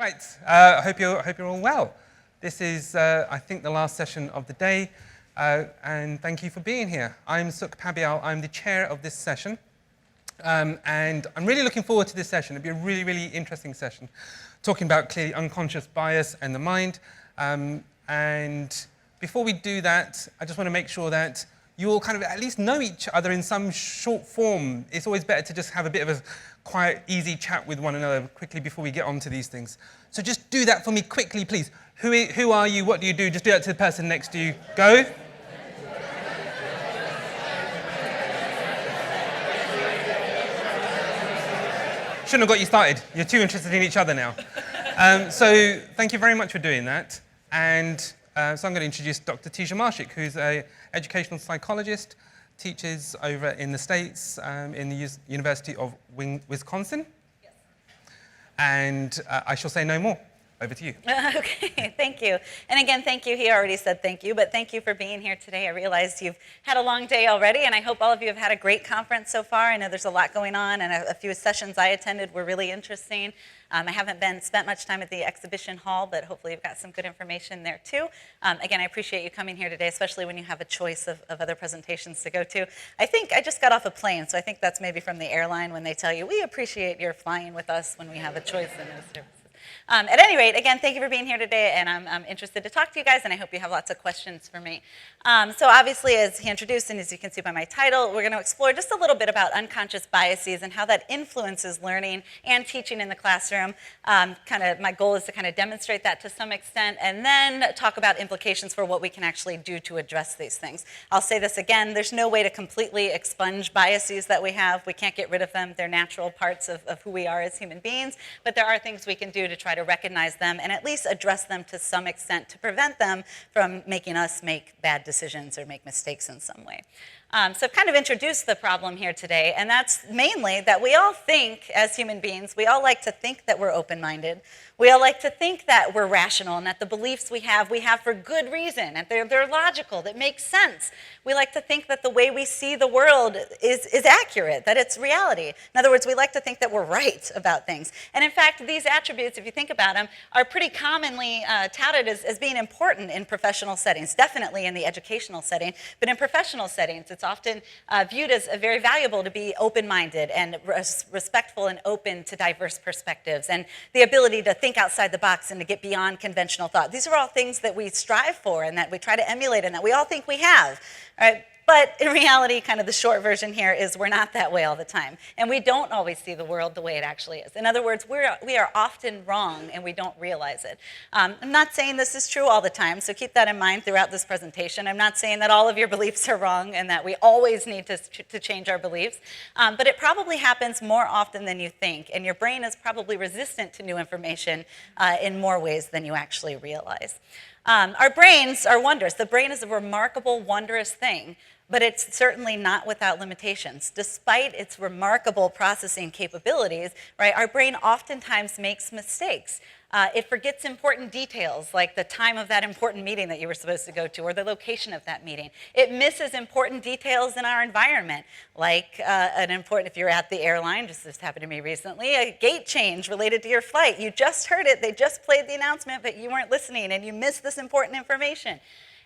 Right, I hope you're all well. This is, I think, the last session of the day, and thank you for being here. I'm Pabial, I'm the chair of this session, and I'm really looking forward to this session. It'll be a really, really interesting session, talking about clearly unconscious bias and the mind. And before we do that, I just want to make sure that you all kind of at least know each other in some short form. It's always better to just have a bit of a quiet, easy chat with one another quickly before we get on to these things. So just do that for me quickly, please. Who are you? What do you do? Just do that to the person next to you. Go. Shouldn't have got you started. You're too interested in each other now. So thank you very much for doing that. And so I'm going to introduce Dr. Tesia Marshik, who's an educational psychologist, teaches over in the States in the University of Wisconsin. Yes. And I shall say no more. Over to you. Okay, thank you. And again, thank you. He already said thank you, but thank you for being here today. I realized you've had a long day already, and I hope all of you have had a great conference so far. I know there's a lot going on, and a few sessions I attended were really interesting. I haven't spent much time at the exhibition hall, but hopefully you've got some good information there too. Again, I appreciate you coming here today, especially when you have a choice of other presentations to go to. I think I just got off a plane, so I think that's maybe from the airline when they tell you, we appreciate your flying with us when we have a choice in those services. At any rate, again, thank you for being here today, and I'm interested to talk to you guys, and I hope you have lots of questions for me. So obviously, as he introduced, and as you can see by my title, we're going to explore just a little bit about unconscious biases and how that influences learning and teaching in the classroom. My goal is to kind of demonstrate that to some extent, and then talk about implications for what we can actually do to address these things. I'll say this again, there's no way to completely expunge biases that we have. We can't get rid of them. They're natural parts of who we are as human beings, but there are things we can do to try to recognize them and at least address them to some extent to prevent them from making us make bad decisions or make mistakes in some way. So I've kind of introduced the problem here today, and that's mainly that we all think, as human beings, we all like to think that we're open-minded. We all like to think that we're rational and that the beliefs we have for good reason, and they're logical, that make sense. We like to think that the way we see the world is accurate, that it's reality. In other words, we like to think that we're right about things. And in fact, these attributes, if you think about them, are pretty commonly touted as being important in professional settings, definitely in the educational setting, but in professional settings, it's often viewed as very valuable to be open-minded and respectful and open to diverse perspectives, and the ability to think outside the box and to get beyond conventional thought. These are all things that we strive for and that we try to emulate and that we all think we have. All right? But in reality, kind of the short version here is we're not that way all the time. And we don't always see the world the way it actually is. In other words, we are often wrong and we don't realize it. I'm not saying this is true all the time, so keep that in mind throughout this presentation. I'm not saying that all of your beliefs are wrong and that we always need to change our beliefs. But it probably happens more often than you think. And your brain is probably resistant to new information in more ways than you actually realize. Our brains are wondrous. The brain is a remarkable, wondrous thing. But it's certainly not without limitations. Despite its remarkable processing capabilities, right, our brain oftentimes makes mistakes. It forgets important details, like the time of that important meeting that you were supposed to go to, or the location of that meeting. It misses important details in our environment, like if you're at the airline, just this happened to me recently, a gate change related to your flight. You just heard it, they just played the announcement, but you weren't listening, and you missed this important information.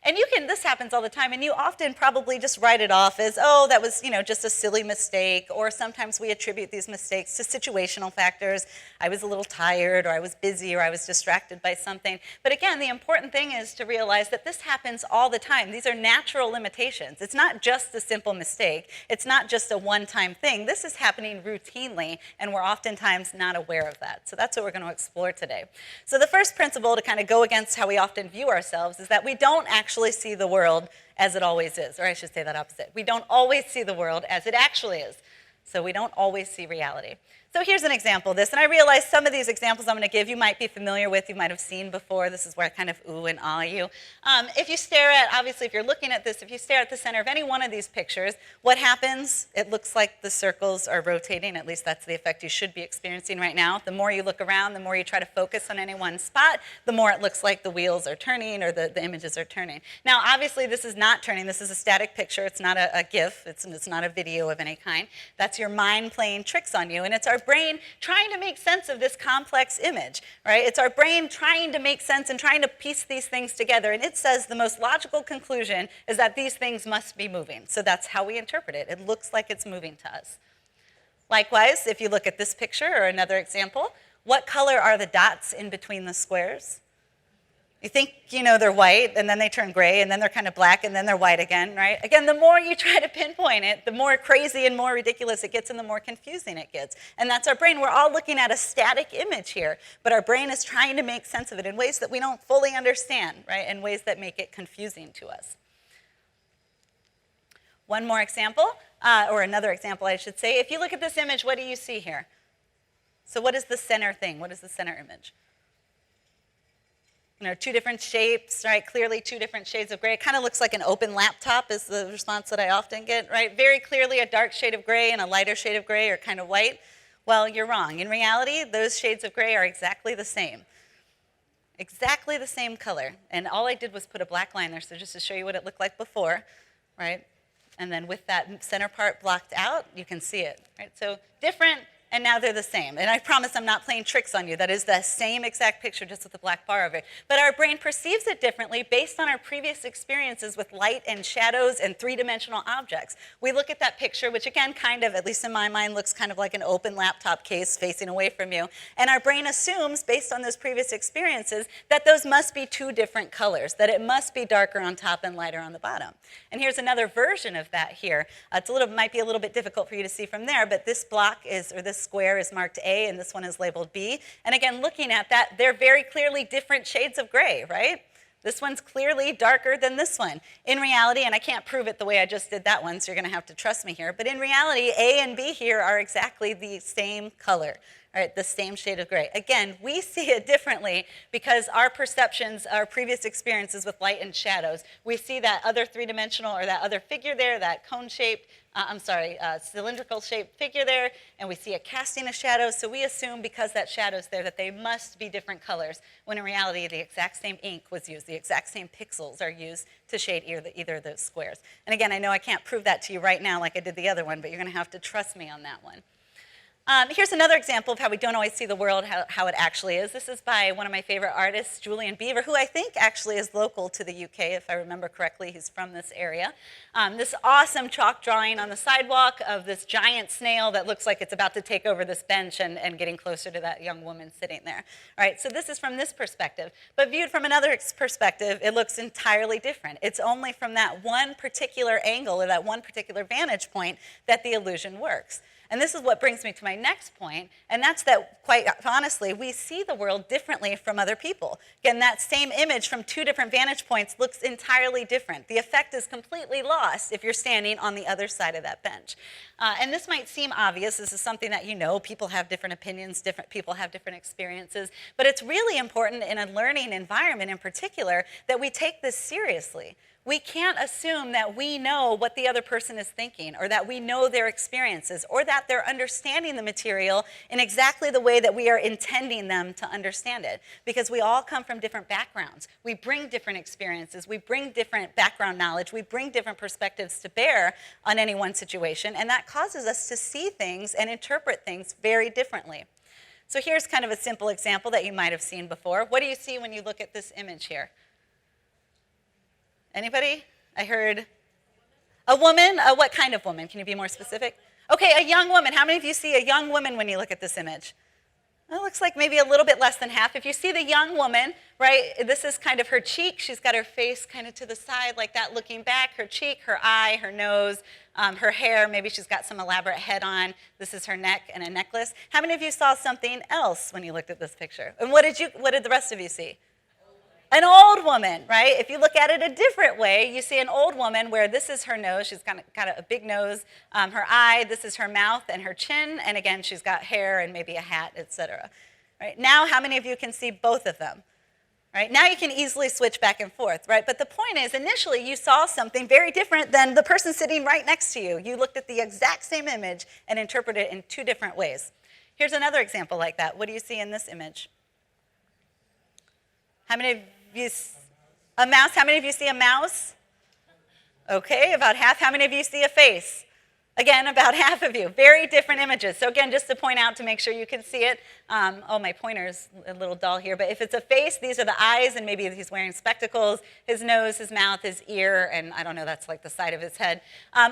And this happens all the time, and you often probably just write it off as, oh, that was, just a silly mistake, or sometimes we attribute these mistakes to situational factors. I was a little tired, or I was busy, or I was distracted by something. But again, the important thing is to realize that this happens all the time. These are natural limitations. It's not just a simple mistake. It's not just a one-time thing. This is happening routinely, and we're oftentimes not aware of that. So that's what we're going to explore today. So the first principle to kind of go against how we often view ourselves is that we don't actually see the world as it always is, or I should say that opposite. We don't always see the world as it actually is. So we don't always see reality. So here's an example of this, and I realize some of these examples I'm going to give you might be familiar with, you might have seen before. This is where I kind of ooh and ah you. If you stare at, obviously if you're looking at this, if you stare at the center of any one of these pictures, what happens? It looks like the circles are rotating, at least that's the effect you should be experiencing right now. The more you look around, the more you try to focus on any one spot, the more it looks like the wheels are turning or the images are turning. Now obviously this is not turning, this is a static picture, it's not a GIF, it's not a video of any kind. That's your mind playing tricks on you, and it's our brain trying to make sense of this complex image, right? It's our brain trying to make sense and trying to piece these things together. And it says the most logical conclusion is that these things must be moving. So that's how we interpret it. It looks like it's moving to us. Likewise, if you look at this picture or another example, what color are the dots in between the squares? You think, they're white, and then they turn gray, and then they're kind of black, and then they're white again, right? Again, the more you try to pinpoint it, the more crazy and more ridiculous it gets, and the more confusing it gets. And that's our brain. We're all looking at a static image here, but our brain is trying to make sense of it in ways that we don't fully understand, right? In ways that make it confusing to us. One more example, or another example, I should say. If you look at this image, what do you see here? So what is the center thing? What is the center image? Two different shapes, right? Clearly two different shades of gray. It kind of looks like an open laptop is the response that I often get, right? Very clearly a dark shade of gray and a lighter shade of gray are kind of white. Well, you're wrong. In reality, those shades of gray are exactly the same. Exactly the same color. And all I did was put a black line there, so just to show you what it looked like before, right? And then with that center part blocked out, you can see it, right? So different, and now they're the same. And I promise I'm not playing tricks on you. That is the same exact picture, just with the black bar over it. But our brain perceives it differently based on our previous experiences with light and shadows and three-dimensional objects. We look at that picture, which again, kind of, at least in my mind, looks kind of like an open laptop case facing away from you. And our brain assumes, based on those previous experiences, that those must be two different colors, that it must be darker on top and lighter on the bottom. And here's another version of that here. Might be a little bit difficult for you to see from there, but this block is, or this square is marked A, and this one is labeled B. And again, looking at that, they're very clearly different shades of gray, right? This one's clearly darker than this one. In reality, and I can't prove it the way I just did that one, so you're going to have to trust me here, but in reality, A and B here are exactly the same color. All right, the same shade of gray. Again, we see it differently because our perceptions, our previous experiences with light and shadows, we see that other three-dimensional or that other figure there, that cone-shaped, cylindrical shaped figure there, and we see a casting of shadows, so we assume because that shadow's there that they must be different colors, when in reality the exact same ink was used, the exact same pixels are used to shade either of those squares. And again, I know I can't prove that to you right now like I did the other one, but you're going to have to trust me on that one. Here's another example of how we don't always see the world how it actually is. This is by one of my favorite artists, Julian Beaver, who I think actually is local to the UK, if I remember correctly. He's from this area. This awesome chalk drawing on the sidewalk of this giant snail that looks like it's about to take over this bench and getting closer to that young woman sitting there. All right, so this is from this perspective. But viewed from another perspective, it looks entirely different. It's only from that one particular angle or that one particular vantage point that the illusion works. And this is what brings me to my next point, and that's that, quite honestly, we see the world differently from other people. Again, that same image from two different vantage points looks entirely different. The effect is completely lost if you're standing on the other side of that bench. And this might seem obvious. This is something that you know. People have different opinions, different people have different experiences, but it's really important in a learning environment in particular that we take this seriously. We can't assume that we know what the other person is thinking or that we know their experiences or that they're understanding the material in exactly the way that we are intending them to understand it, because we all come from different backgrounds. We bring different experiences. We bring different background knowledge. We bring different perspectives to bear on any one situation, and that causes us to see things and interpret things very differently. So here's kind of a simple example that you might have seen before. What do you see when you look at this image here? Anybody? I heard a woman. What kind of woman? Can you be more specific? Okay, a young woman. How many of you see a young woman when you look at this image? Well, it looks like maybe a little bit less than half. If you see the young woman, right, this is kind of her cheek. She's got her face kind of to the side like that, looking back. Her cheek, her eye, her nose, her hair. Maybe she's got some elaborate head on. This is her neck and a necklace. How many of you saw something else when you looked at this picture? And what did the rest of you see? An old woman, right? If you look at it a different way, you see an old woman where this is her nose. She's got a big nose. Her eye, this is her mouth and her chin. And again, she's got hair and maybe a hat, etc. Right? Now, how many of you can see both of them? Right? Now you can easily switch back and forth, right? But the point is, initially, you saw something very different than the person sitting right next to you. You looked at the exact same image and interpreted it in two different ways. Here's another example like that. What do you see in this image? How many of you, a mouse? How many of you see a mouse? Okay, about half. How many of you see a face? Again, about half of you. Very different images. So again, just to point out to make sure you can see it. Oh, my pointer's a little dull here. But if it's a face, these are the eyes, and maybe he's wearing spectacles, his nose, his mouth, his ear, and I don't know, that's like the side of his head.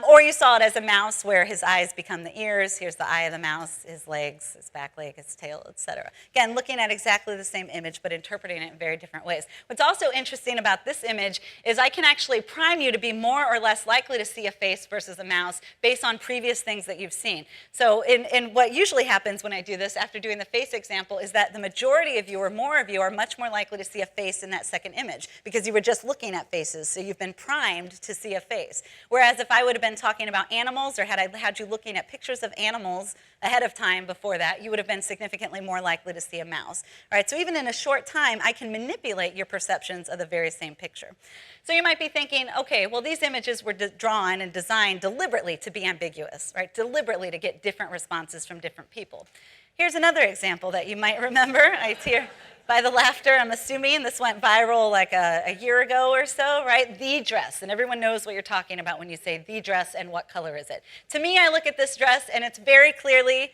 Or you saw it as a mouse where his eyes become the ears. Here's the eye of the mouse, his legs, his back leg, his tail, etc. Again, looking at exactly the same image, but interpreting it in very different ways. What's also interesting about this image is I can actually prime you to be more or less likely to see a face versus a mouse based on previous things that you've seen. So in what usually happens when I do this after doing the face example is that the majority of you or more of you are much more likely to see a face in that second image because you were just looking at faces, so you've been primed to see a face. Whereas if I would have been talking about animals or had I had you looking at pictures of animals ahead of time before that, you would have been significantly more likely to see a mouse. All right, so even in a short time, I can manipulate your perceptions of the very same picture. So you might be thinking, okay, well, these images were drawn and designed deliberately to be ambiguous, right? Deliberately to get different responses from different people. Here's another example that you might remember. I hear by the laughter, I'm assuming this went viral like a year ago or so, right? The dress, and everyone knows what you're talking about when you say the dress and what color is it. To me, I look at this dress and it's very clearly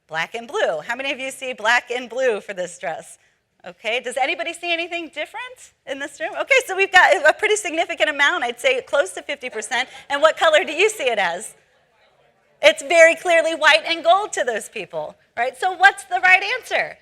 black and blue. How many of you see black and blue for this dress? Okay, does anybody see anything different in this room? Okay, so we've got a pretty significant amount, I'd say close to 50%. And what color do you see it as? It's very clearly white and gold to those people, right? So what's the right answer?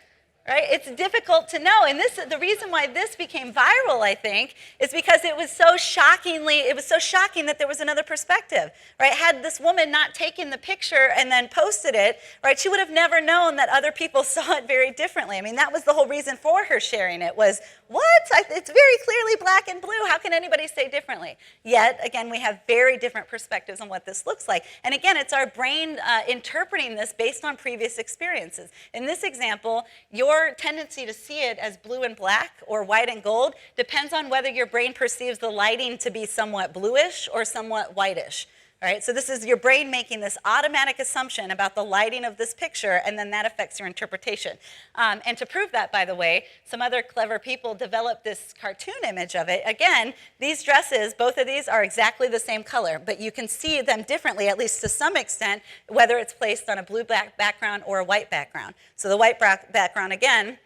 Right? It's difficult to know, and the reason why this became viral, I think, is because it was so shocking that there was another perspective, right? Had this woman not taken the picture and then posted it, right, she would have never known that other people saw it very differently. I mean, that was the whole reason for her sharing it was, what? It's very clearly black and blue. How can anybody say differently? Yet, again, we have very different perspectives on what this looks like. And again, it's our brain interpreting this based on previous experiences. In this example, your tendency to see it as blue and black or white and gold depends on whether your brain perceives the lighting to be somewhat bluish or somewhat whitish. All right, so this is your brain making this automatic assumption about the lighting of this picture, and then that affects your interpretation. And to prove that, by the way, some other clever people developed this cartoon image of it. Again, these dresses, both of these are exactly the same color, but you can see them differently, at least to some extent, whether it's placed on a blue-black background or a white background. So the white background, again,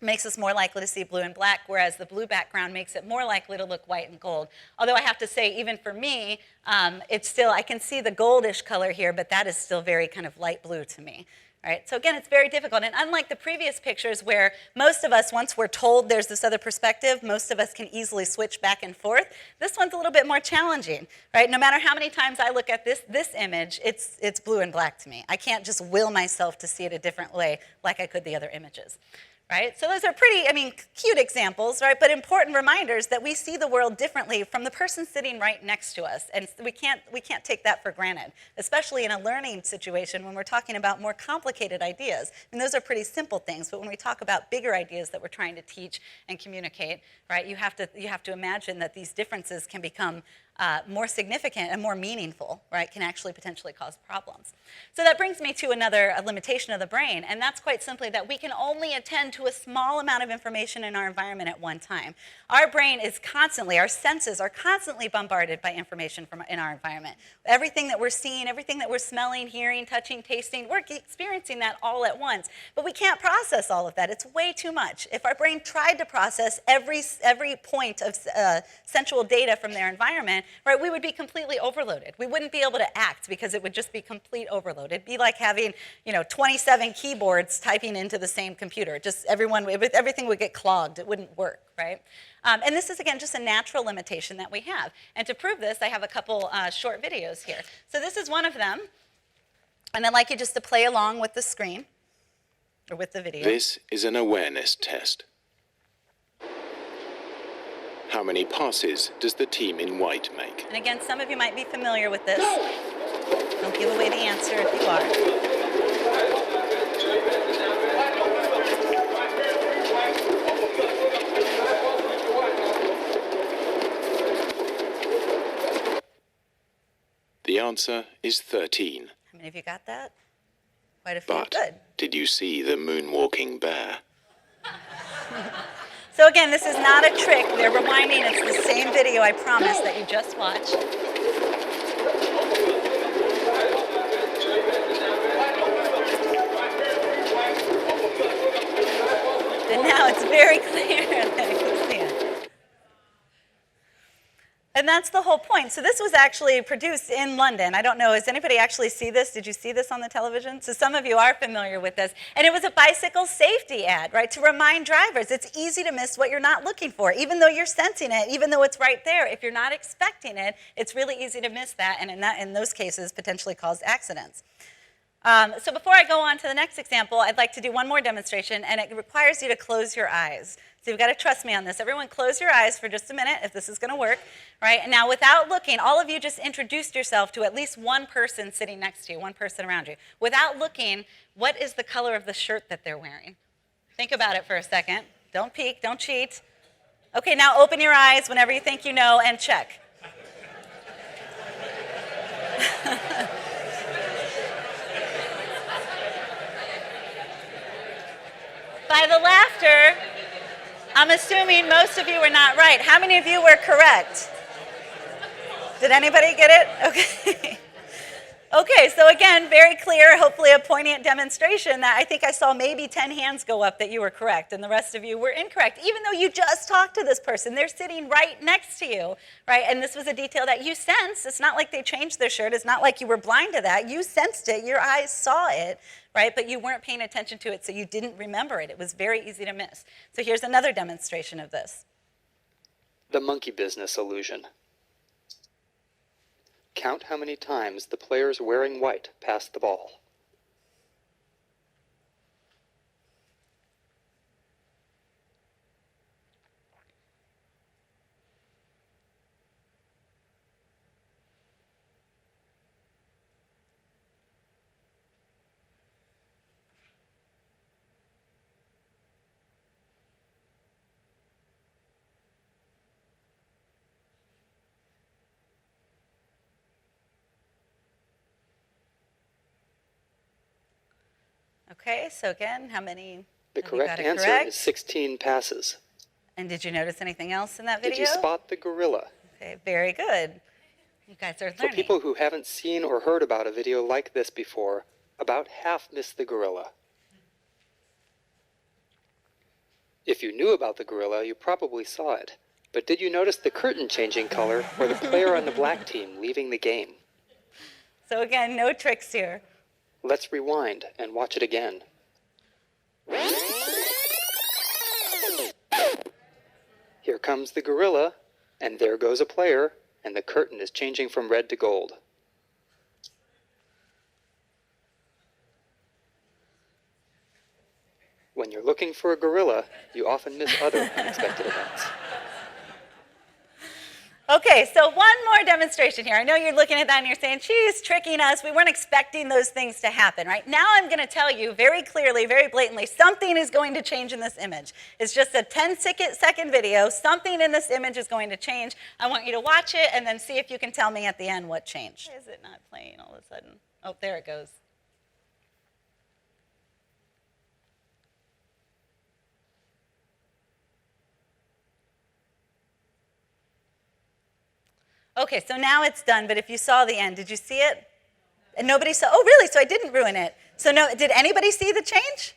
makes us more likely to see blue and black, whereas the blue background makes it more likely to look white and gold. Although I have to say, even for me, it's still, I can see the goldish color here, but that is still very kind of light blue to me. All right, so again, it's very difficult. And unlike the previous pictures where most of us, once we're told there's this other perspective, most of us can easily switch back and forth, this one's a little bit more challenging, right? No matter how many times I look at this image, it's blue and black to me. I can't just will myself to see it a different way like I could the other images. Right? So those are pretty, cute examples, right? But important reminders that we see the world differently from the person sitting right next to us. And we can't take that for granted, especially in a learning situation when we're talking about more complicated ideas. Those are pretty simple things, but when we talk about bigger ideas that we're trying to teach and communicate, right, you have to imagine that these differences can become more significant and more meaningful, right, can actually potentially cause problems. So that brings me to another limitation of the brain, and that's quite simply that we can only attend to a small amount of information in our environment at one time. Our brain is constantly, our senses are constantly bombarded by information in our environment. Everything that we're seeing, everything that we're smelling, hearing, touching, tasting, we're experiencing that all at once. But we can't process all of that. It's way too much. If our brain tried to process every point of sensual data from their environment, right, we would be completely overloaded. We wouldn't be able to act because it would just be complete overload. It'd be like having, 27 keyboards typing into the same computer. Just everything would get clogged. It wouldn't work, right? And this is, again, just a natural limitation that we have. And to prove this, I have a couple short videos here. So this is one of them. And I'd like you just to play along with the screen, or with the video. This is an awareness test. How many passes does the team in white make? And again, some of you might be familiar with this. Don't give away the answer if you are. The answer is 13. How many of you got that? Quite a few. Good. But did you see the moonwalking bear? So again, this is not a trick. We're rewinding. It's the same video, I promise, that you just watched. very clear that you can see it. And that's the whole point. So this was actually produced in London. I don't know, does anybody actually see this? Did you see this on the television? So some of you are familiar with this. And it was a bicycle safety ad, right, to remind drivers it's easy to miss what you're not looking for, even though you're sensing it, even though it's right there. If you're not expecting it, it's really easy to miss that, and in those cases, potentially cause accidents. So before I go on to the next example, I'd like to do one more demonstration, and it requires you to close your eyes. So you've got to trust me on this. Everyone close your eyes for just a minute if this is going to work. Right? And now without looking, all of you just introduced yourself to at least one person sitting next to you, one person around you. Without looking, what is the color of the shirt that they're wearing? Think about it for a second. Don't peek, don't cheat. Okay, now open your eyes whenever you think you know and check. By the laughter, I'm assuming most of you were not right. How many of you were correct? Did anybody get it? Okay. Okay, so again, very clear, hopefully a poignant demonstration that I think I saw maybe 10 hands go up that you were correct and the rest of you were incorrect, even though you just talked to this person. They're sitting right next to you, right? And this was a detail that you sensed. It's not like they changed their shirt. It's not like you were blind to that. You sensed it. Your eyes saw it, right? But you weren't paying attention to it, so you didn't remember it. It was very easy to miss. So here's another demonstration of this. The monkey business illusion. Count how many times the players wearing white pass the ball. Okay, so again, how many? The correct answer is 16 passes. And did you notice anything else in that video? Did you spot the gorilla? Okay, very good. You guys are learning. For people who haven't seen or heard about a video like this before, about half miss the gorilla. If you knew about the gorilla, you probably saw it. But did you notice the curtain changing color or the player on the black team leaving the game? So again, no tricks here. Let's rewind and watch it again. Here comes the gorilla, and there goes a player, and the curtain is changing from red to gold. When you're looking for a gorilla, you often miss other unexpected events. Okay, so one more demonstration here. I know you're looking at that and you're saying, she's tricking us. We weren't expecting those things to happen, right? Now I'm going to tell you very clearly, very blatantly, something is going to change in this image. It's just a 10-second video. Something in this image is going to change. I want you to watch it and then see if you can tell me at the end what changed. Why is it not playing all of a sudden? Oh, there it goes. Okay, so now it's done, but if you saw the end, did you see it? And nobody saw, oh really, so I didn't ruin it. So no, did anybody see the change?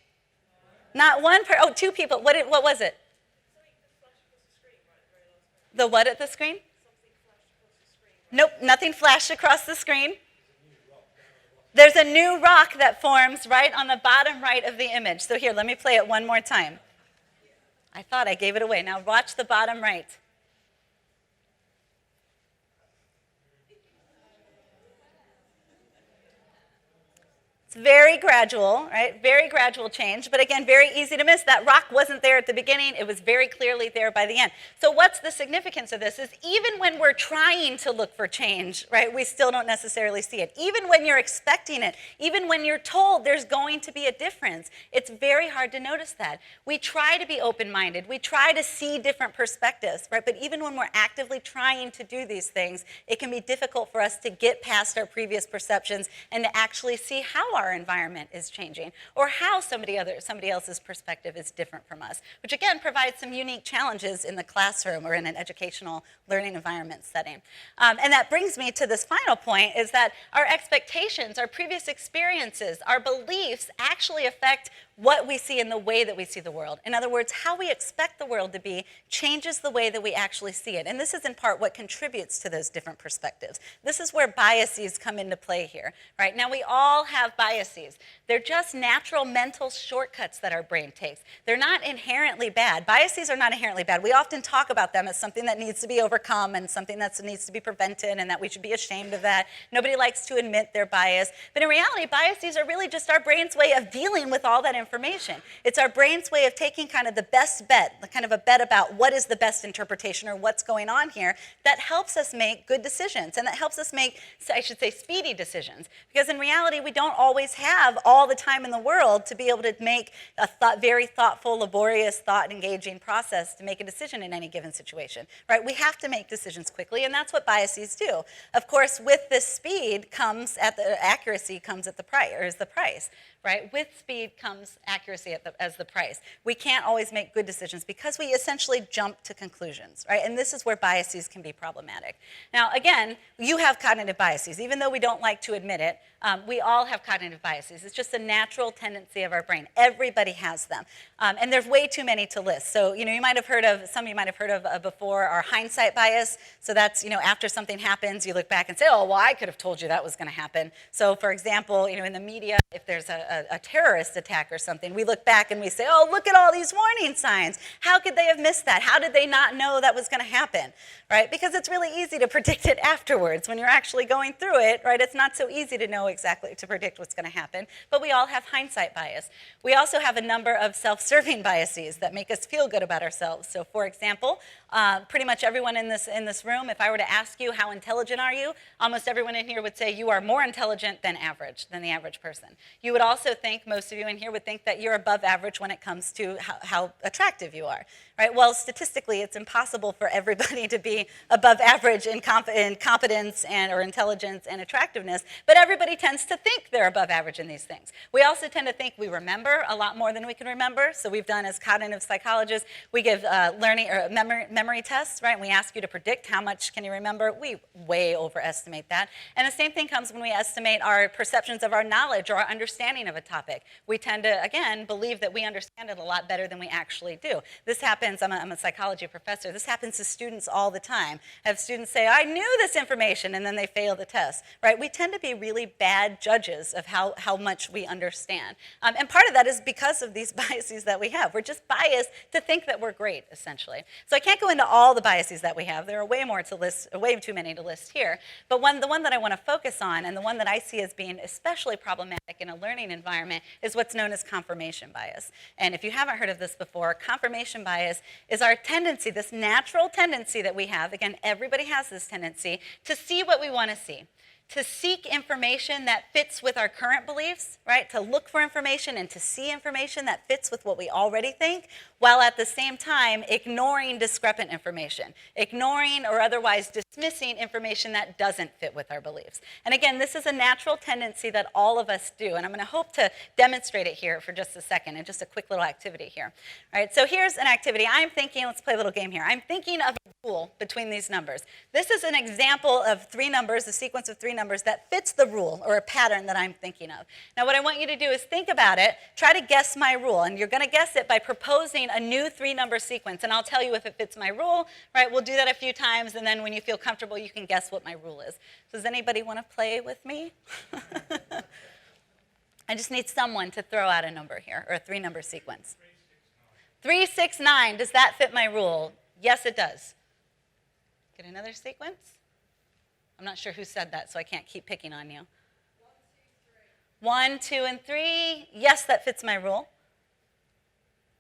Not one, oh, two people, what was it? The what at the screen? Nope, nothing flashed across the screen. There's a new rock that forms right on the bottom right of the image. So here, let me play it one more time. I thought I gave it away. Now watch the bottom right. It's very gradual, right? Very gradual change, but again, very easy to miss. That rock wasn't there at the beginning. It was very clearly there by the end. So what's the significance of this is even when we're trying to look for change, right, we still don't necessarily see it. Even when you're expecting it, even when you're told there's going to be a difference, it's very hard to notice that. We try to be open-minded. We try to see different perspectives, right? But even when we're actively trying to do these things, it can be difficult for us to get past our previous perceptions and to actually see how our environment is changing, or how somebody else's perspective is different from us, which again provides some unique challenges in the classroom or in an educational learning environment setting. And that brings me to this final point, is that our expectations, our previous experiences, our beliefs actually affect what we see in the way that we see the world. In other words, how we expect the world to be changes the way that we actually see it. And this is in part what contributes to those different perspectives. This is where biases come into play here, right? Now, we all have biases. They're just natural mental shortcuts that our brain takes. They're not inherently bad. Biases are not inherently bad. We often talk about them as something that needs to be overcome and something that needs to be prevented and that we should be ashamed of that. Nobody likes to admit their bias. But in reality, biases are really just our brain's way of dealing with all that information. It's our brain's way of taking kind of the best bet, kind of a bet about what is the best interpretation or what's going on here that helps us make good decisions and that helps us make, I should say, speedy decisions. Because in reality, we don't always have all the time in the world to be able to make a very thoughtful, laborious, thought-engaging process to make a decision in any given situation, right? We have to make decisions quickly, and that's what biases do. Of course, with this speed comes accuracy comes at the price, or is the price, right? With speed comes accuracy as the price. We can't always make good decisions because we essentially jump to conclusions, right? And this is where biases can be problematic. Now, again, you have cognitive biases. Even though we don't like to admit it, we all have cognitive biases. It's just a natural tendency of our brain. Everybody has them. And there's way too many to list. So, you might have heard of, some of you might have heard of before, our hindsight bias. So that's, after something happens, you look back and say, oh, well, I could have told you that was going to happen. So, for example, in the media, if there's a terrorist attack or something, we look back and we say, oh, look at all these warning signs. How could they have missed that? How did they not know that was going to happen, right? Because it's really easy to predict it afterwards. When you're actually going through it, right, it's not so easy to know exactly, to predict what's going to happen. But we all have hindsight bias. We also have a number of self-serving biases that make us feel good about ourselves. So, for example, pretty much everyone in this room, if I were to ask you how intelligent are you, almost everyone in here would say you are more intelligent than average, than the average person. You would also think, most of you in here would think that you're above average when it comes to how attractive you are, right? Well, statistically, it's impossible for everybody to be above average in competence or intelligence and attractiveness, but everybody tends to think they're above average in these things. We also tend to think we remember a lot more than we can remember. So we've done, as cognitive psychologists, we give learning or memory tests, right? And we ask you to predict how much can you remember. We way overestimate that. And the same thing comes when we estimate our perceptions of our knowledge or our understanding of a topic. We tend to, again, believe that we understand it a lot better than we actually do. This happens, I'm a psychology professor, this happens to students all the time. I have students say, I knew this information, and then they fail the test, right? We tend to be really bad judges of how much we understand. And part of that is because of these biases that we have. We're just biased to think that we're great, essentially. So I can't go into all the biases that we have. There are way more to list, way too many to list here. But the one that I want to focus on, and the one that I see as being especially problematic in a learning environment, is what's known as confirmation bias. And if you haven't heard of this before, confirmation bias is our tendency, this natural tendency that we have, again, everybody has this tendency, to see what we want to see, to seek information that fits with our current beliefs, right? To look for information and to see information that fits with what we already think, while at the same time ignoring discrepant information, ignoring or otherwise dismissing information that doesn't fit with our beliefs. And again, this is a natural tendency that all of us do, and I'm going to hope to demonstrate it here for just a second, and just a quick little activity here. All right, so here's an activity. I'm thinking, let's play a little game here. I'm thinking of a rule between these numbers. This is an example of three numbers, a sequence of three numbers that fits the rule or a pattern that I'm thinking of. Now, what I want you to do is think about it, try to guess my rule, and you're going to guess it by proposing a new three-number sequence, and I'll tell you if it fits my rule, right? We'll do that a few times, and then when you feel comfortable, you can guess what my rule is. Does anybody want to play with me? I just need someone to throw out a number here, or a three-number sequence. 369, does that fit my rule? Yes, it does. Get another sequence? I'm not sure who said that, so I can't keep picking on you. 1, 2, and 3. Yes, that fits my rule.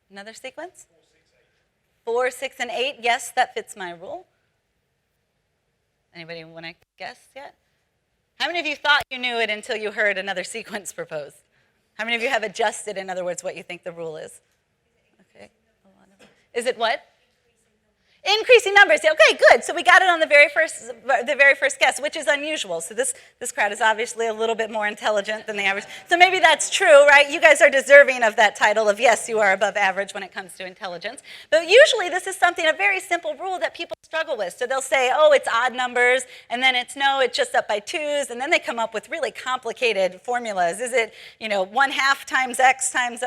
Another sequence? 4, 6, and 8. Yes, that fits my rule. Anybody want to guess yet? How many of you thought you knew it until you heard another sequence proposed? How many of you have adjusted, in other words, what you think the rule is? Okay. Is it what? Increasing numbers. Okay, good. So we got it on the very first guess, which is unusual. So this crowd is obviously a little bit more intelligent than the average. So maybe that's true, right? You guys are deserving of that title of yes, you are above average when it comes to intelligence. But usually this is a very simple rule that people struggle with. So they'll say, oh, it's odd numbers, and then it's no, it's just up by 2s, and then they come up with really complicated formulas. Is it, 1/2 times x times,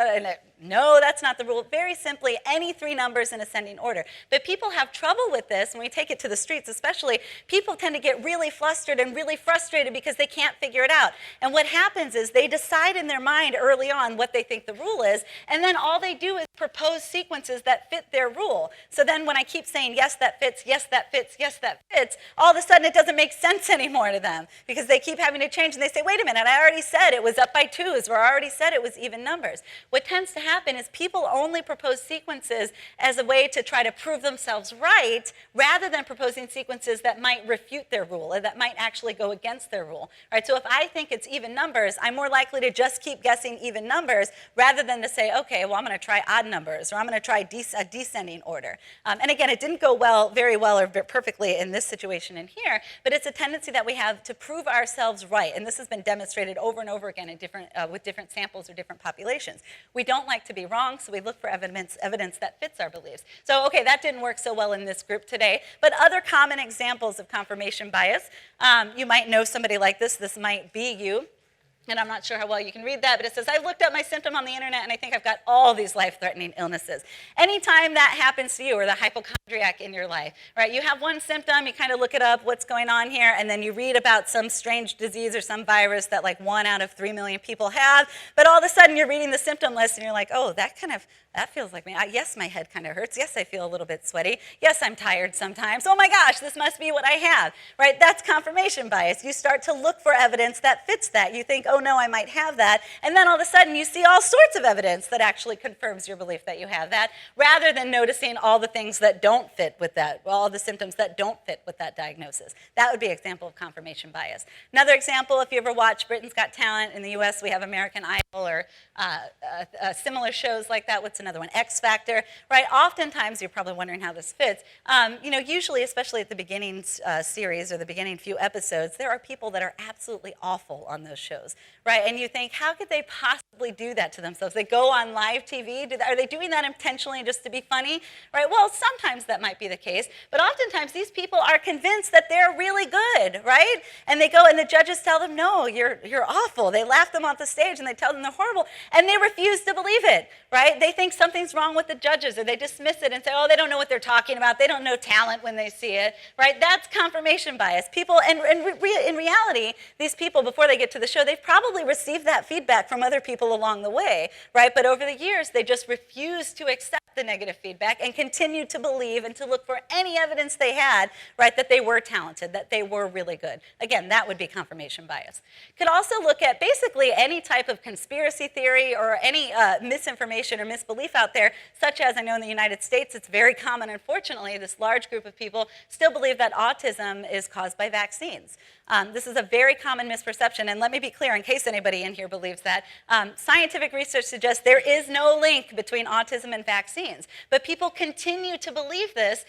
no, that's not the rule. Very simply, any 3 numbers in ascending order. But people have trouble with this. When we take it to the streets especially, people tend to get really flustered and really frustrated because they can't figure it out. And what happens is they decide in their mind early on what they think the rule is, and then all they do is propose sequences that fit their rule. So then when I keep saying, yes, that fits, yes, that fits, yes, that fits, all of a sudden it doesn't make sense anymore to them because they keep having to change, and they say, wait a minute, I already said it was up by 2s, or I already said it was even numbers. What tends to happen is people only propose sequences as a way to try to prove themselves right, rather than proposing sequences that might refute their rule or that might actually go against their rule. Right? So if I think it's even numbers, I'm more likely to just keep guessing even numbers rather than to say, okay, well, I'm going to try odd numbers, or I'm going to try a descending order. And again, it didn't go very well or perfectly in this situation in here, but it's a tendency that we have to prove ourselves right. And this has been demonstrated over and over again in with different samples or different populations. We don't like to be wrong, so we look for evidence that fits our beliefs. So, okay, that didn't work so well in this group today, but other common examples of confirmation bias, you might know somebody like this. This might be you. And I'm not sure how well you can read that, but it says, I've looked up my symptom on the internet, and I think I've got all these life-threatening illnesses. Anytime that happens to you, or the hypochondriac in your life, right? You have one symptom, you kind of look it up, what's going on here, and then you read about some strange disease or some virus that like 1 out of 3 million people have, but all of a sudden you're reading the symptom list, and you're like, oh, that feels like me. Yes, my head kind of hurts. Yes, I feel a little bit sweaty. Yes, I'm tired sometimes. Oh my gosh, this must be what I have, right? That's confirmation bias. You start to look for evidence that fits that. You think, oh no, I might have that. And then all of a sudden you see all sorts of evidence that actually confirms your belief that you have that, rather than noticing all the things that don't fit with that, all the symptoms that don't fit with that diagnosis. That would be an example of confirmation bias. Another example, if you ever watch Britain's Got Talent, in the US we have American Idol, or similar shows like that. What's another one? X Factor, right? Oftentimes, you're probably wondering how this fits. Usually, especially at the beginning series or the beginning few episodes, there are people that are absolutely awful on those shows, right? And you think, how could they possibly do that to themselves? They go on live TV. Are they doing that intentionally just to be funny, right? Well, sometimes that might be the case, but oftentimes these people are convinced that they're really good, right? And they go, and the judges tell them, no, you're awful. They laugh them off the stage, and they tell them they're horrible, and they refuse to believe it, right? They think something's wrong with the judges, or they dismiss it and say, oh, they don't know what they're talking about. They don't know talent when they see it, right? That's confirmation bias. People, and in reality, these people, before they get to the show, they've probably received that feedback from other people along the way, right? But over the years, they just refuse to accept the negative feedback and continue to believe and to look for any evidence they had, right, that they were talented, that they were really good. Again, that would be confirmation bias. Could also look at basically any type of conspiracy theory or any misinformation or misbelief out there, such as, I know in the United States, it's very common, unfortunately, this large group of people still believe that autism is caused by vaccines. This is a very common misperception, and let me be clear, in case anybody in here believes that, scientific research suggests there is no link between autism and vaccines, but people continue to believe this,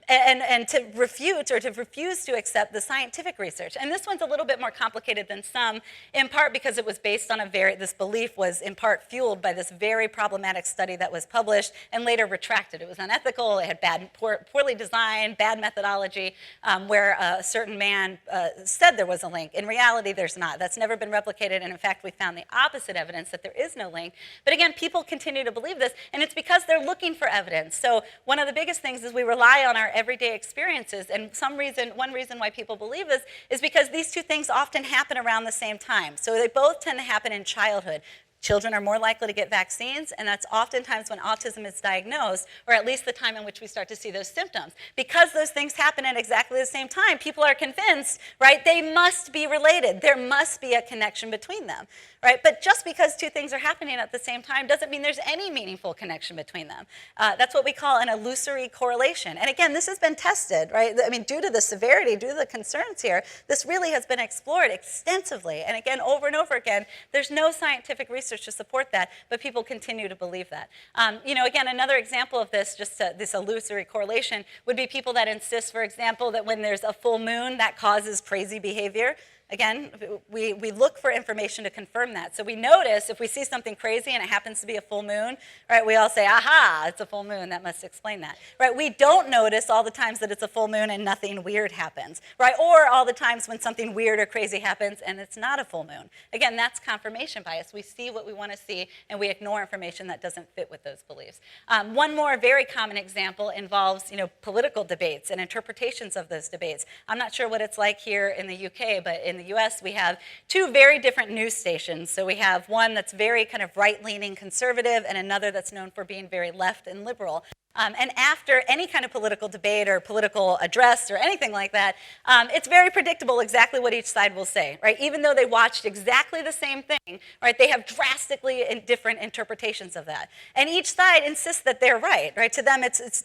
and to refute or to refuse to accept the scientific research. And this one's a little bit more complicated than some, in part because it was based on this belief was in part fueled by this very problematic study that was published and later retracted. It was unethical, it had poorly designed, bad methodology, where a certain man said there was a link. In reality, there's not. That's never been replicated, and in fact, we found the opposite evidence, that there is no link. But again, people continue to believe this, and it's because they're looking for evidence. So one of the biggest things is we rely on our everyday experiences, and one reason why people believe this is because these two things often happen around the same time. So they both tend to happen in childhood. Children are more likely to get vaccines, and that's oftentimes when autism is diagnosed, or at least the time in which we start to see those symptoms. Because those things happen at exactly the same time, people are convinced, right, they must be related. There must be a connection between them, right? But just because two things are happening at the same time doesn't mean there's any meaningful connection between them. That's what we call an illusory correlation. And again, this has been tested, right? I mean, due to the severity, due to the concerns here, this really has been explored extensively. And again, over and over again, there's no scientific research research to support that, but people continue to believe that. Again, another example of this, just this illusory correlation, would be people that insist, for example, that when there's a full moon, that causes crazy behavior. Again, we look for information to confirm that. So we notice if we see something crazy and it happens to be a full moon, right, we all say, aha, it's a full moon, that must explain that. Right? We don't notice all the times that it's a full moon and nothing weird happens, right? Or all the times when something weird or crazy happens and it's not a full moon. Again, that's confirmation bias. We see what we want to see and we ignore information that doesn't fit with those beliefs. One more very common example involves, political debates and interpretations of those debates. I'm not sure what it's like here in the UK, but in the US, we have two very different news stations. So we have one that's very kind of right-leaning conservative and another that's known for being very left and liberal. And after any kind of political debate or political address or anything like that, it's very predictable exactly what each side will say, right? Even though they watched exactly the same thing, right? They have drastically different interpretations of that. And each side insists that they're right, right? To them, it's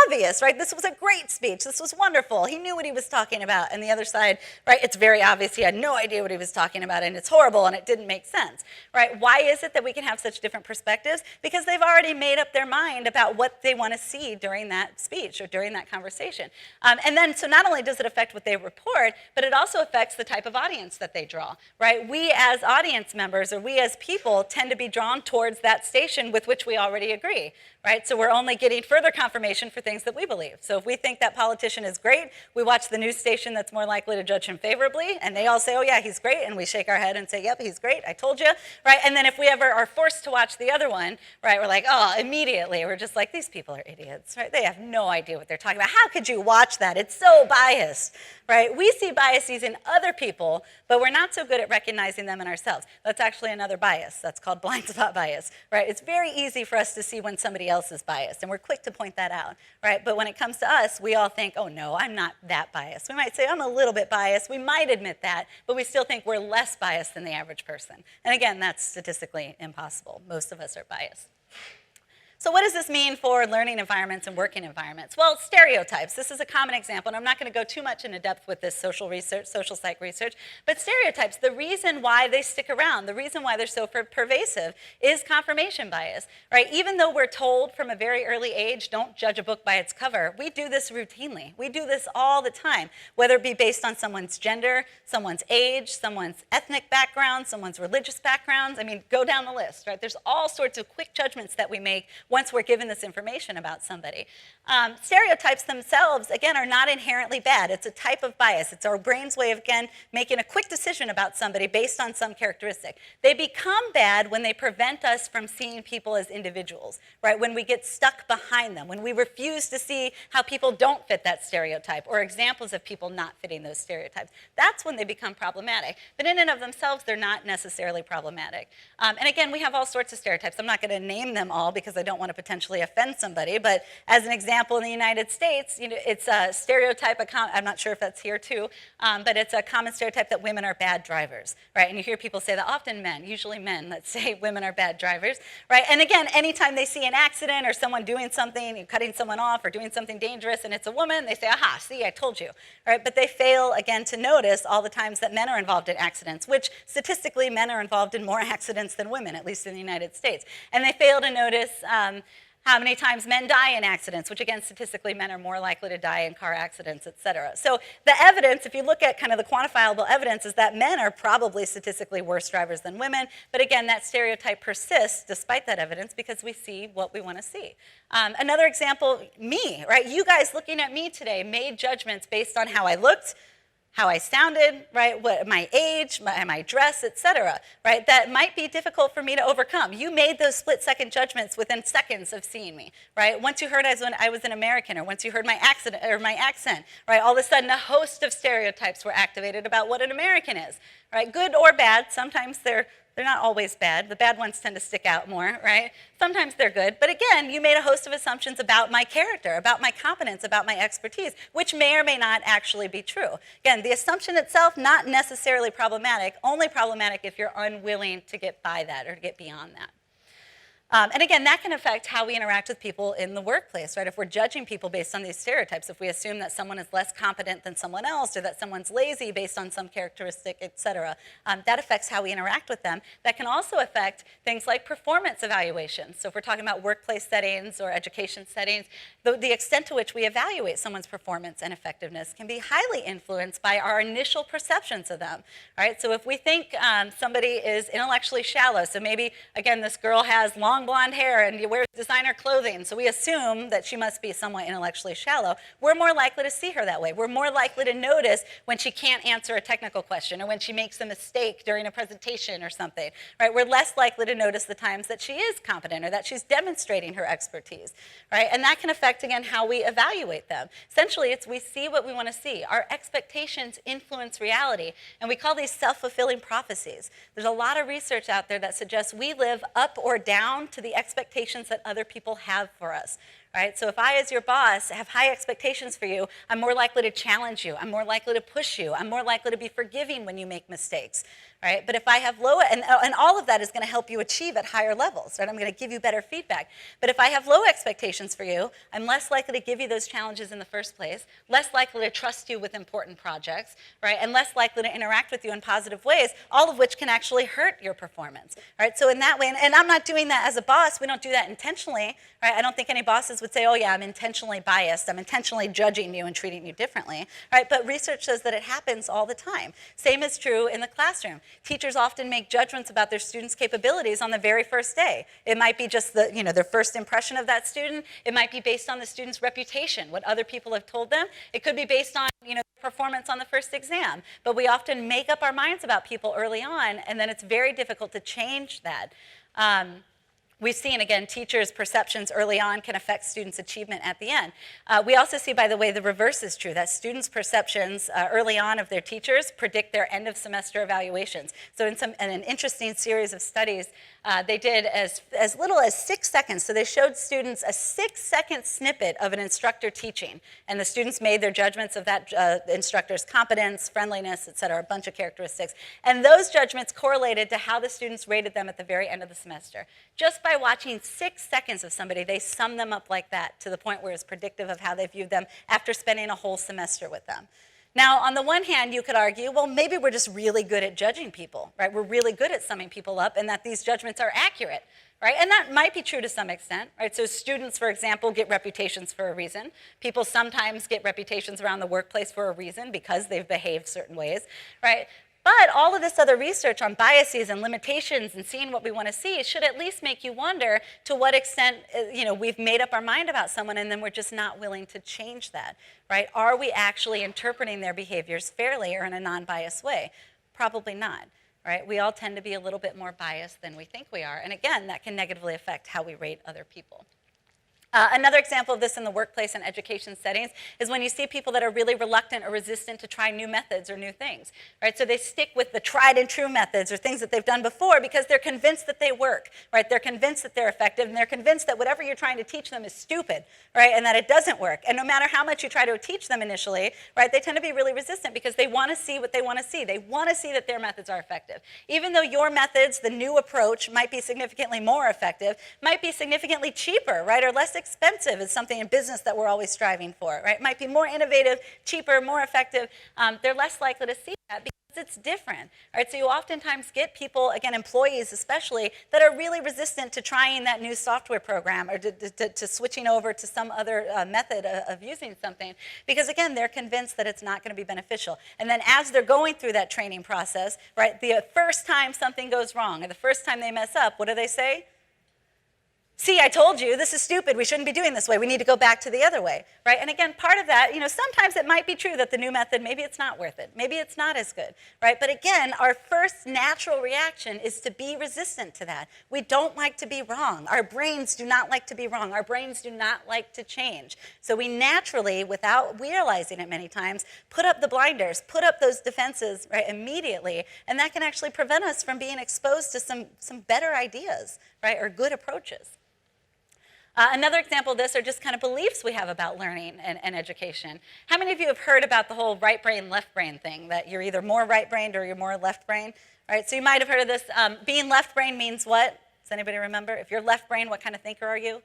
obvious, right? This was a great speech. This was wonderful. He knew what he was talking about. And the other side, right? It's very obvious he had no idea what he was talking about, and it's horrible, and it didn't make sense, right? Why is it that we can have such different perspectives? Because they've already made up their mind about what they want to see during that speech or during that conversation. And then, so not only does it affect what they report, but it also affects the type of audience that they draw, right? We as audience members, or we as people, tend to be drawn towards that station with which we already agree, right? So we're only getting further confirmation for things that we believe. So if we think that politician is great, we watch the news station that's more likely to judge him favorably, and they all say, oh yeah, he's great, and we shake our head and say, yep, he's great, I told you, right? And then if we ever are forced to watch the other one, right, we're like, oh, immediately, we're just like, these people are idiots, right? They have no idea what they're talking about. How could you watch that? It's so biased, right? We see biases in other people, but we're not so good at recognizing them in ourselves. That's actually another bias. That's called blind spot bias, right? It's very easy for us to see when somebody else is biased, and we're quick to point that out, right? But when it comes to us, we all think, oh no, I'm not that biased. We might say, I'm a little bit biased. We might admit that, but we still think we're less biased than the average person. And again, that's statistically impossible. Most of us are biased. So what does this mean for learning environments and working environments? Well, stereotypes. This is a common example, and I'm not going to go too much into depth with this social research, social psych research, but stereotypes, the reason why they stick around, the reason why they're so pervasive is confirmation bias, right? Even though we're told from a very early age, don't judge a book by its cover, we do this routinely. We do this all the time, whether it be based on someone's gender, someone's age, someone's ethnic background, someone's religious backgrounds. I mean, go down the list, right? There's all sorts of quick judgments that we make once we're given this information about somebody. Stereotypes themselves, again, are not inherently bad. It's a type of bias. It's our brain's way of, again, making a quick decision about somebody based on some characteristic. They become bad when they prevent us from seeing people as individuals, right? When we get stuck behind them, when we refuse to see how people don't fit that stereotype or examples of people not fitting those stereotypes. That's when they become problematic. But in and of themselves, they're not necessarily problematic. And again, we have all sorts of stereotypes. I'm not going to name them all because I don't want to potentially offend somebody, but as an example, in the United States, it's a stereotype, I'm not sure if that's here too, but it's a common stereotype that women are bad drivers, right? And you hear people say that, often men, usually men, that say women are bad drivers, right? And again, anytime they see an accident or someone doing something, cutting someone off or doing something dangerous and it's a woman, they say, aha, see, I told you, right? But they fail, again, to notice all the times that men are involved in accidents, which statistically men are involved in more accidents than women, at least in the United States. And they fail to notice how many times men die in accidents, which again, statistically, men are more likely to die in car accidents, et cetera. So the evidence, if you look at kind of the quantifiable evidence, is that men are probably statistically worse drivers than women. But again, that stereotype persists despite that evidence because we see what we want to see. Another example, me, right? You guys looking at me today made judgments based on how I looked, how I sounded, right, what my age, my dress, et cetera, right, that might be difficult for me to overcome. You made those split-second judgments within seconds of seeing me, right? Once you heard I was an American, or once you heard my accent, right, all of a sudden a host of stereotypes were activated about what an American is, right? Good or bad, sometimes they're not always bad. The bad ones tend to stick out more, right? Sometimes they're good. But again, you made a host of assumptions about my character, about my competence, about my expertise, which may or may not actually be true. Again, the assumption itself, not necessarily problematic, only problematic if you're unwilling to get by that or to get beyond that. And again, that can affect how we interact with people in the workplace, right? If we're judging people based on these stereotypes, if we assume that someone is less competent than someone else, or that someone's lazy based on some characteristic, et cetera, that affects how we interact with them. That can also affect things like performance evaluations. So if we're talking about workplace settings or education settings, the extent to which we evaluate someone's performance and effectiveness can be highly influenced by our initial perceptions of them, right? So if we think somebody is intellectually shallow, so maybe, again, this girl has long blonde hair and wears designer clothing, so we assume that she must be somewhat intellectually shallow, we're more likely to see her that way. We're more likely to notice when she can't answer a technical question or when she makes a mistake during a presentation or something, right? We're less likely to notice the times that she is competent or that she's demonstrating her expertise, right? And that can affect, again, how we evaluate them. Essentially, it's we see what we want to see. Our expectations influence reality, and we call these self-fulfilling prophecies. There's a lot of research out there that suggests we live up or down to the expectations that other people have for us. Right? So if I, as your boss, have high expectations for you, I'm more likely to challenge you. I'm more likely to push you. I'm more likely to be forgiving when you make mistakes. Right? But if I have low, and all of that is going to help you achieve at higher levels. Right? I'm going to give you better feedback. But if I have low expectations for you, I'm less likely to give you those challenges in the first place, less likely to trust you with important projects, right? And less likely to interact with you in positive ways, all of which can actually hurt your performance. Right? So in that way, and I'm not doing that as a boss. We don't do that intentionally. Right? I don't think any bosses would say, oh yeah, I'm intentionally biased, I'm intentionally judging you and treating you differently, right? But research says that it happens all the time. Same is true in the classroom. Teachers often make judgments about their students' capabilities on the very first day. It might be just their first impression of that student. It might be based on the student's reputation, what other people have told them. It could be based on performance on the first exam. But we often make up our minds about people early on, and then it's very difficult to change that. We've seen, again, teachers' perceptions early on can affect students' achievement at the end. We also see, by the way, the reverse is true, that students' perceptions early on of their teachers predict their end of semester evaluations. So in an interesting series of studies, they did as little as 6 seconds. So they showed students a 6-second snippet of an instructor teaching. And the students made their judgments of that instructor's competence, friendliness, et cetera, a bunch of characteristics. And those judgments correlated to how the students rated them at the very end of the semester. Just by watching 6 seconds of somebody, they sum them up like that to the point where it's predictive of how they viewed them after spending a whole semester with them. Now, on the one hand, you could argue, well, maybe we're just really good at judging people, right? We're really good at summing people up and that these judgments are accurate, right? And that might be true to some extent, right? So students, for example, get reputations for a reason. People sometimes get reputations around the workplace for a reason because they've behaved certain ways, right? But all of this other research on biases and limitations and seeing what we want to see should at least make you wonder to what extent we've made up our mind about someone and then we're just not willing to change that, right? Are we actually interpreting their behaviors fairly or in a non-biased way? Probably not, right? We all tend to be a little bit more biased than we think we are. And again, that can negatively affect how we rate other people. Another example of this in the workplace and education settings is when you see people that are really reluctant or resistant to try new methods or new things, right? So they stick with the tried and true methods or things that they've done before because they're convinced that they work, right? They're convinced that they're effective, and they're convinced that whatever you're trying to teach them is stupid, right? And that it doesn't work. And no matter how much you try to teach them initially, right, they tend to be really resistant because they want to see what they want to see. They want to see that their methods are effective. Even though your methods, the new approach, might be significantly more effective, might be significantly cheaper, right, or less expensive is something in business that we're always striving for, right? It might be more innovative, cheaper, more effective. They're less likely to see that because it's different, right? So you oftentimes get people, again, employees especially, that are really resistant to trying that new software program or to switching over to some other method of using something because, again, they're convinced that it's not going to be beneficial. And then as they're going through that training process, right, the first time something goes wrong or the first time they mess up, what do they say? See, I told you, this is stupid. We shouldn't be doing this way. We need to go back to the other way, right? And again, part of that, sometimes it might be true that the new method, maybe it's not worth it. Maybe it's not as good, right? But again, our first natural reaction is to be resistant to that. We don't like to be wrong. Our brains do not like to be wrong. Our brains do not like to change. So we naturally, without realizing it many times, put up the blinders, put up those defenses, right, immediately, and that can actually prevent us from being exposed to some better ideas, right, or good approaches. Another example of this are just kind of beliefs we have about learning and education. How many of you have heard about the whole right brain, left brain thing, that you're either more right-brained or you're more left-brained? Right, so you might have heard of this. Being left-brained means what? Does anybody remember? If you're left brain, what kind of thinker are you?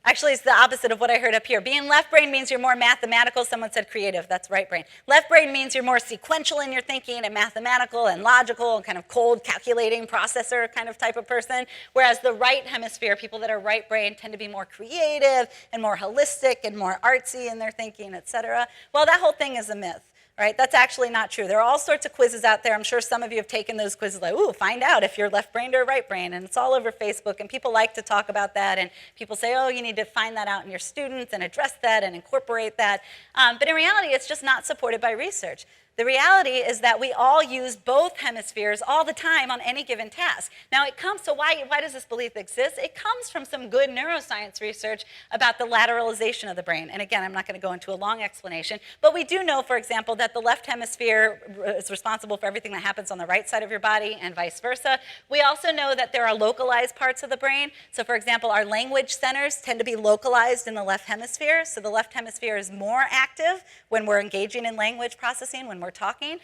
Actually, it's the opposite of what I heard up here. Being left brain means you're more mathematical. Someone said creative. That's right brain. Left brain means you're more sequential in your thinking and mathematical and logical and kind of cold calculating processor kind of type of person. Whereas the right hemisphere, people that are right brain, tend to be more creative and more holistic and more artsy in their thinking, et cetera. Well, that whole thing is a myth. Right? That's actually not true. There are all sorts of quizzes out there. I'm sure some of you have taken those quizzes like, ooh, find out if you're left-brained or right-brained. And it's all over Facebook. And people like to talk about that. And people say, oh, you need to find that out in your students and address that and incorporate that. But in reality, it's just not supported by research. The reality is that we all use both hemispheres all the time on any given task. Now it comes, so why does this belief exist? It comes from some good neuroscience research about the lateralization of the brain. And again, I'm not going to go into a long explanation, but we do know, for example, that the left hemisphere is responsible for everything that happens on the right side of your body and vice versa. We also know that there are localized parts of the brain. So for example, our language centers tend to be localized in the left hemisphere. So the left hemisphere is more active when we're engaging in language processing, when we're talking,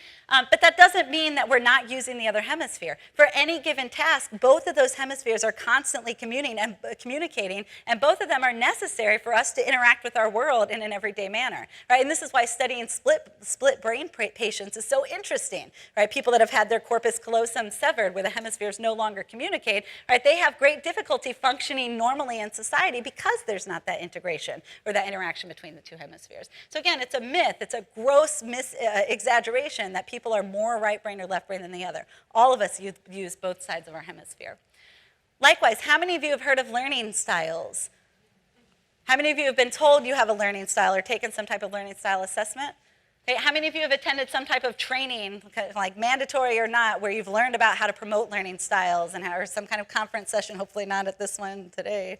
but that doesn't mean that we're not using the other hemisphere. For any given task, both of those hemispheres are constantly communicating, and both of them are necessary for us to interact with our world in an everyday manner, right? And this is why studying split brain patients is so interesting, right? People that have had their corpus callosum severed, where the hemispheres no longer communicate, right? They have great difficulty functioning normally in society because there's not that integration or that interaction between the two hemispheres. So again, it's a myth. It's a gross exaggeration that people are more right brain or left brain than the other. All of us use both sides of our hemisphere. Likewise, how many of you have heard of learning styles? How many of you have been told you have a learning style or taken some type of learning style assessment? Okay, how many of you have attended some type of training, like mandatory or not, where you've learned about how to promote learning styles and or some kind of conference session, hopefully not at this one today?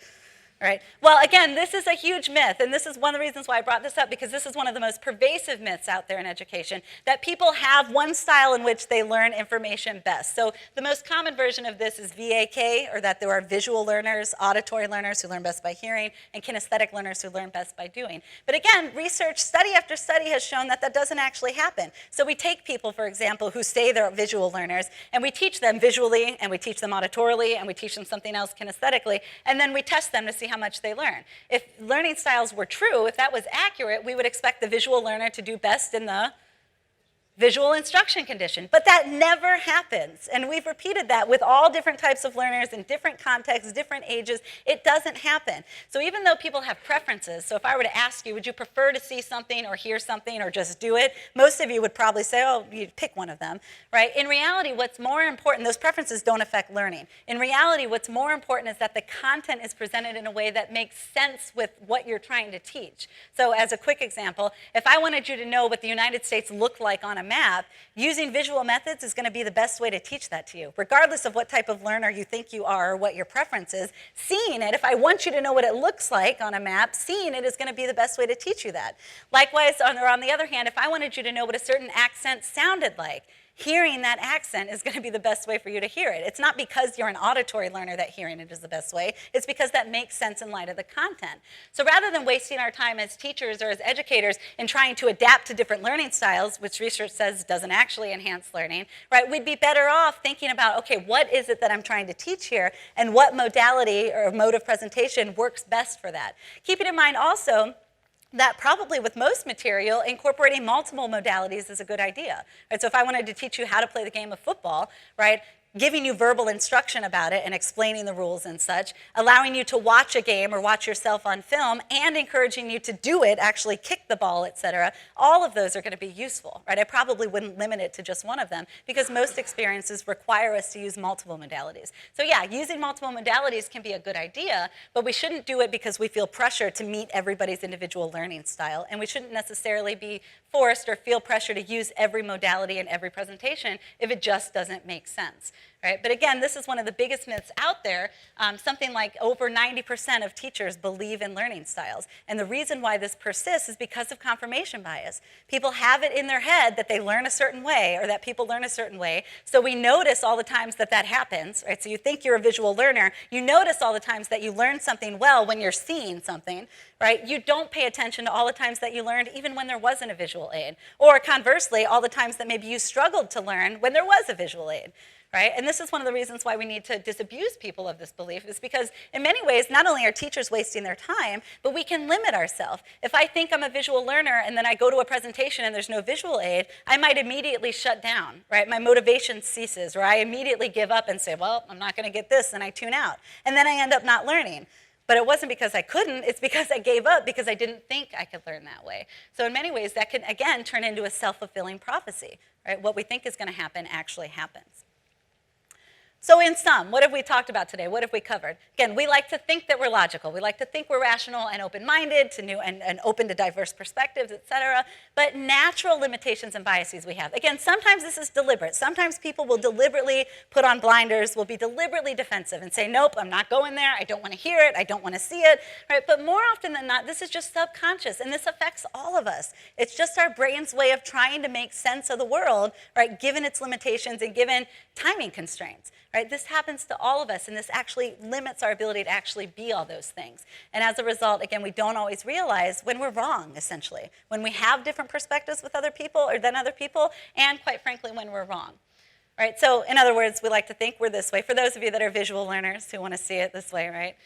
Right? Well, again, this is a huge myth, and this is one of the reasons why I brought this up, because this is one of the most pervasive myths out there in education, that people have one style in which they learn information best. So the most common version of this is VAK, or that there are visual learners, auditory learners who learn best by hearing, and kinesthetic learners who learn best by doing. But again, research, study after study has shown that that doesn't actually happen. So we take people, for example, who say they're visual learners, and we teach them visually, and we teach them auditorily, and we teach them something else kinesthetically, and then we test them to see how much they learn. If learning styles were true, if that was accurate, we would expect the visual learner to do best in the visual instruction condition. But that never happens. And we've repeated that with all different types of learners in different contexts, different ages. It doesn't happen. So even though people have preferences, so if I were to ask you, would you prefer to see something or hear something or just do it? Most of you would probably say, oh, you'd pick one of them, right? In reality, what's more important, those preferences don't affect learning. In reality, what's more important is that the content is presented in a way that makes sense with what you're trying to teach. So as a quick example, if I wanted you to know what the United States looked like on a map, using visual methods is going to be the best way to teach that to you. Regardless of what type of learner you think you are or what your preference is, seeing it, if I want you to know what it looks like on a map, seeing it is going to be the best way to teach you that. Likewise, on the other hand, if I wanted you to know what a certain accent sounded like, hearing that accent is going to be the best way for you to hear it. It's not because you're an auditory learner that hearing it is the best way. It's because that makes sense in light of the content. So rather than wasting our time as teachers or as educators in trying to adapt to different learning styles, which research says doesn't actually enhance learning, right, we'd be better off thinking about, okay, what is it that I'm trying to teach here, and what modality or mode of presentation works best for that. Keeping in mind also that probably with most material, incorporating multiple modalities is a good idea. Right? So if I wanted to teach you how to play the game of football, right, giving you verbal instruction about it and explaining the rules and such, allowing you to watch a game or watch yourself on film, and encouraging you to do it, actually kick the ball, etc., all of those are going to be useful. Right? I probably wouldn't limit it to just one of them, because most experiences require us to use multiple modalities. So yeah, using multiple modalities can be a good idea, but we shouldn't do it because we feel pressure to meet everybody's individual learning style, and we shouldn't necessarily be forced or feel pressure to use every modality in every presentation if it just doesn't make sense. Right? But again, this is one of the biggest myths out there. Something like over 90% of teachers believe in learning styles. And the reason why this persists is because of confirmation bias. People have it in their head that they learn a certain way, or that people learn a certain way. So we notice all the times that that happens. Right? So you think you're a visual learner. You notice all the times that you learn something well when you're seeing something. Right? You don't pay attention to all the times that you learned even when there wasn't a visual visual aid. Or conversely, all the times that maybe you struggled to learn when there was a visual aid. Right? And this is one of the reasons why we need to disabuse people of this belief, is because in many ways, not only are teachers wasting their time, but we can limit ourselves. If I think I'm a visual learner and then I go to a presentation and there's no visual aid, I might immediately shut down, right? My motivation ceases, or I immediately give up and say, well, I'm not gonna get this, and I tune out. And then I end up not learning. But it wasn't because I couldn't, it's because I gave up because I didn't think I could learn that way. So in many ways, that can, again, turn into a self-fulfilling prophecy, right? What we think is gonna happen actually happens. So in sum, what have we talked about today? What have we covered? Again, we like to think that we're logical. We like to think we're rational and open-minded to new and open to diverse perspectives, et cetera. But natural limitations and biases we have. Again, sometimes this is deliberate. Sometimes people will deliberately put on blinders, will be deliberately defensive and say, nope, I'm not going there. I don't want to hear it. I don't want to see it. Right? But more often than not, this is just subconscious, and this affects all of us. It's just our brain's way of trying to make sense of the world, right, given its limitations and given timing constraints. Right? This happens to all of us, and this actually limits our ability to actually be all those things. And as a result, again, we don't always realize when we're wrong, essentially, when we have different perspectives with other people or than other people, and quite frankly, when we're wrong. Right? So in other words, we like to think we're this way. For those of you that are visual learners who want to see it this way, right?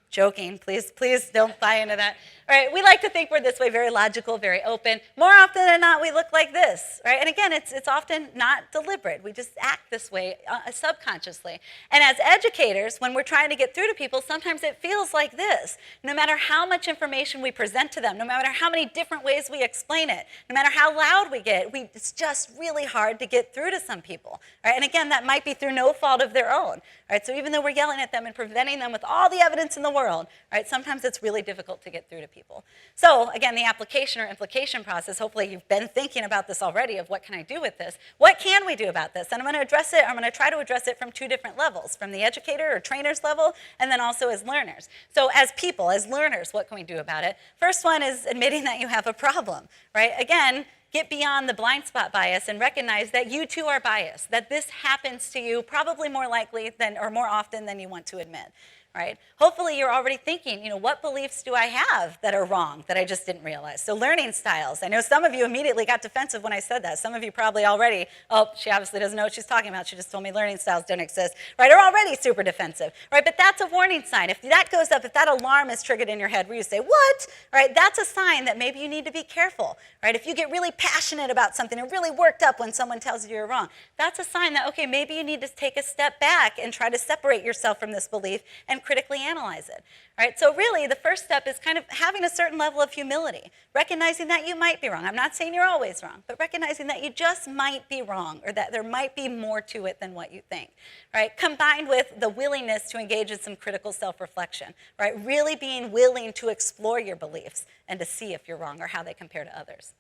Joking, please don't buy into that. All right, we like to think we're this way, very logical, very open. More often than not, we look like this, right? And again, it's often not deliberate. We just act this way subconsciously. And as educators, when we're trying to get through to people, sometimes it feels like this. No matter how much information we present to them, no matter how many different ways we explain it, no matter how loud we get, it's just really hard to get through to some people, right? And again, that might be through no fault of their own, right? So even though we're yelling at them and preventing them with all the evidence in the world, right, sometimes it's really difficult to get through to people. So again, the application or implication process, hopefully you've been thinking about this already of what can I do with this? What can we do about this? And I'm going to address it, I'm going to try to address it from two different levels, from the educator or trainer's level, and then also as learners. So as people, as learners, what can we do about it? First one is admitting that you have a problem, right? Again, get beyond the blind spot bias and recognize that you too are biased, that this happens to you probably more likely than, or more often than you want to admit. Right? Hopefully you're already thinking, what beliefs do I have that are wrong that I just didn't realize? So learning styles. I know some of you immediately got defensive when I said that. Some of you probably already, oh, she obviously doesn't know what she's talking about. She just told me learning styles don't exist, right? Are already super defensive, right? But that's a warning sign. If that goes up, if that alarm is triggered in your head where you say, what? Right? That's a sign that maybe you need to be careful, right? If you get really passionate about something or really worked up when someone tells you you're wrong, that's a sign that, okay, maybe you need to take a step back and try to separate yourself from this belief and critically analyze it. All right, so really the first step is kind of having a certain level of humility, recognizing that you might be wrong. I'm not saying you're always wrong, but recognizing that you just might be wrong or that there might be more to it than what you think, right? Combined with the willingness to engage in some critical self-reflection, right? Really being willing to explore your beliefs and to see if you're wrong or how they compare to others.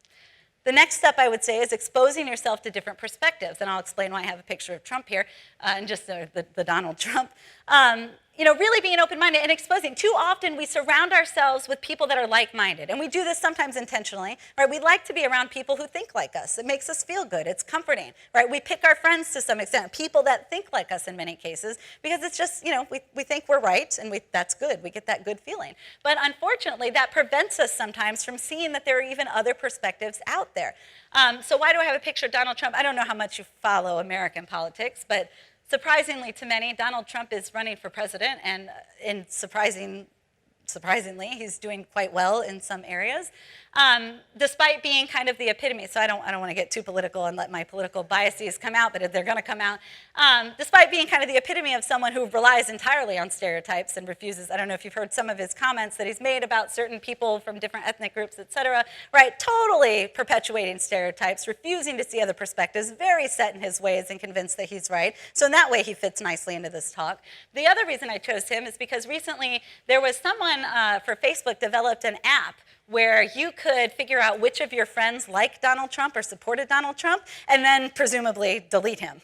The next step, I would say, is exposing yourself to different perspectives, and I'll explain why I have a picture of Trump here, and just the Donald Trump. Really being open-minded and exposing. Too often, we surround ourselves with people that are like-minded, and we do this sometimes intentionally, right? We like to be around people who think like us. It makes us feel good. It's comforting, right? We pick our friends to some extent, people that think like us in many cases, because it's just, we think we're right, and that's good. We get that good feeling. But unfortunately, that prevents us sometimes from seeing that there are even other perspectives out there. So why do I have a picture of Donald Trump? I don't know how much you follow American politics, but surprisingly to many, Donald Trump is running for president, and surprisingly, he's doing quite well in some areas, despite being kind of the epitome. So I don't want to get too political and let my political biases come out, but they're going to come out. Despite being kind of the epitome of someone who relies entirely on stereotypes and refuses, I don't know if you've heard some of his comments that he's made about certain people from different ethnic groups, et cetera, right? Totally perpetuating stereotypes, refusing to see other perspectives, very set in his ways and convinced that he's right. So in that way, he fits nicely into this talk. The other reason I chose him is because recently there was someone for Facebook developed an app where you could figure out which of your friends liked Donald Trump or supported Donald Trump, and then presumably delete him.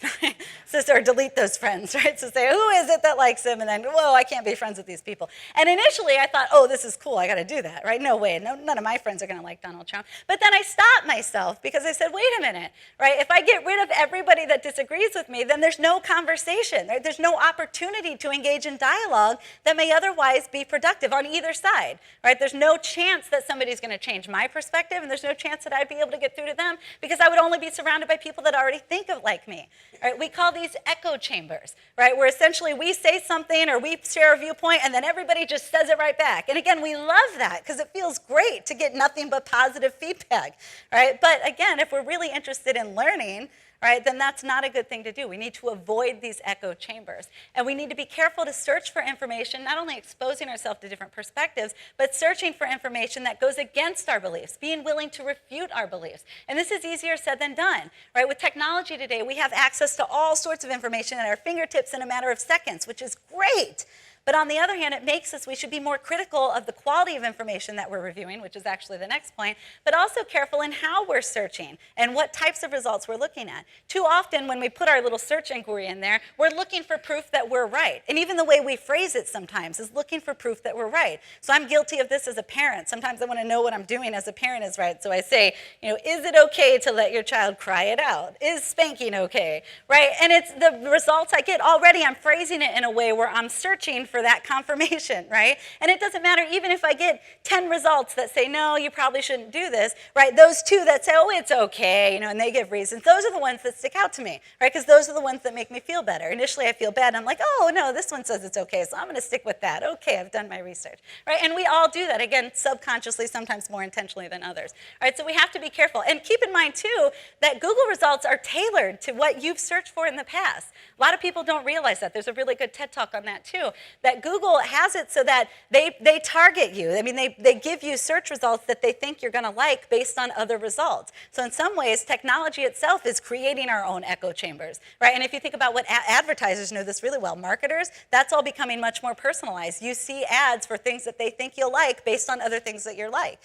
Or delete those friends, right? So say, who is it that likes him? And then, whoa, I can't be friends with these people. And initially I thought, oh, this is cool, I gotta do that, right? No way, none of my friends are gonna like Donald Trump. But then I stopped myself because I said, wait a minute, right? If I get rid of everybody that disagrees with me, then there's no conversation, right? There's no opportunity to engage in dialogue that may otherwise be productive on either side, right? There's no chance that somebody's going to change my perspective, and there's no chance that I'd be able to get through to them because I would only be surrounded by people that already think of like me. Right? We call these echo chambers, right? Where essentially we say something or we share a viewpoint, and then everybody just says it right back. And again, we love that because it feels great to get nothing but positive feedback, right? But again, if we're really interested in learning, right, then that's not a good thing to do. We need to avoid these echo chambers. And we need to be careful to search for information, not only exposing ourselves to different perspectives, but searching for information that goes against our beliefs, being willing to refute our beliefs. And this is easier said than done, right? With technology today, we have access to all sorts of information at our fingertips in a matter of seconds, which is great. But on the other hand, it makes us, we should be more critical of the quality of information that we're reviewing, which is actually the next point, but also careful in how we're searching and what types of results we're looking at. Too often when we put our little search inquiry in there, we're looking for proof that we're right. And even the way we phrase it sometimes is looking for proof that we're right. So I'm guilty of this as a parent. Sometimes I want to know what I'm doing as a parent is right. So I say, is it okay to let your child cry it out? Is spanking okay? Right? And it's the results I get already, I'm phrasing it in a way where I'm searching for that confirmation, right? And it doesn't matter even if I get 10 results that say, no, you probably shouldn't do this, right? Those 2 that say, oh, it's okay, and they give reasons, those are the ones that stick out to me, right? Because those are the ones that make me feel better. Initially, I feel bad, and I'm like, oh, no, this one says it's okay, so I'm going to stick with that. Okay, I've done my research, right? And we all do that, again, subconsciously, sometimes more intentionally than others, right? So we have to be careful. And keep in mind, too, that Google results are tailored to what you've searched for in the past. A lot of people don't realize that. There's a really good TED Talk on that, too, that Google has it so that they target you. I mean, they give you search results that they think you're going to like based on other results. So in some ways, technology itself is creating our own echo chambers, right? And if you think about what advertisers know this really well, marketers, that's all becoming much more personalized. You see ads for things that they think you'll like based on other things that you're like.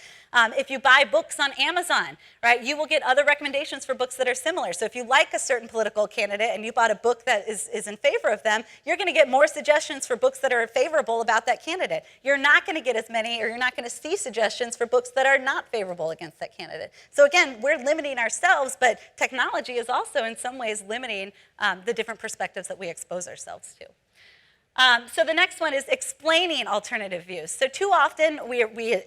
If you buy books on Amazon, right, you will get other recommendations for books that are similar. So if you like a certain political candidate and you bought a book that is in favor of them, you're going to get more suggestions for books that are favorable about that candidate. You're not going to get as many, or you're not going to see suggestions for books that are not favorable against that candidate. So again, we're limiting ourselves, but technology is also in some ways limiting the different perspectives that we expose ourselves to. So the next one is explaining alternative views. So too often we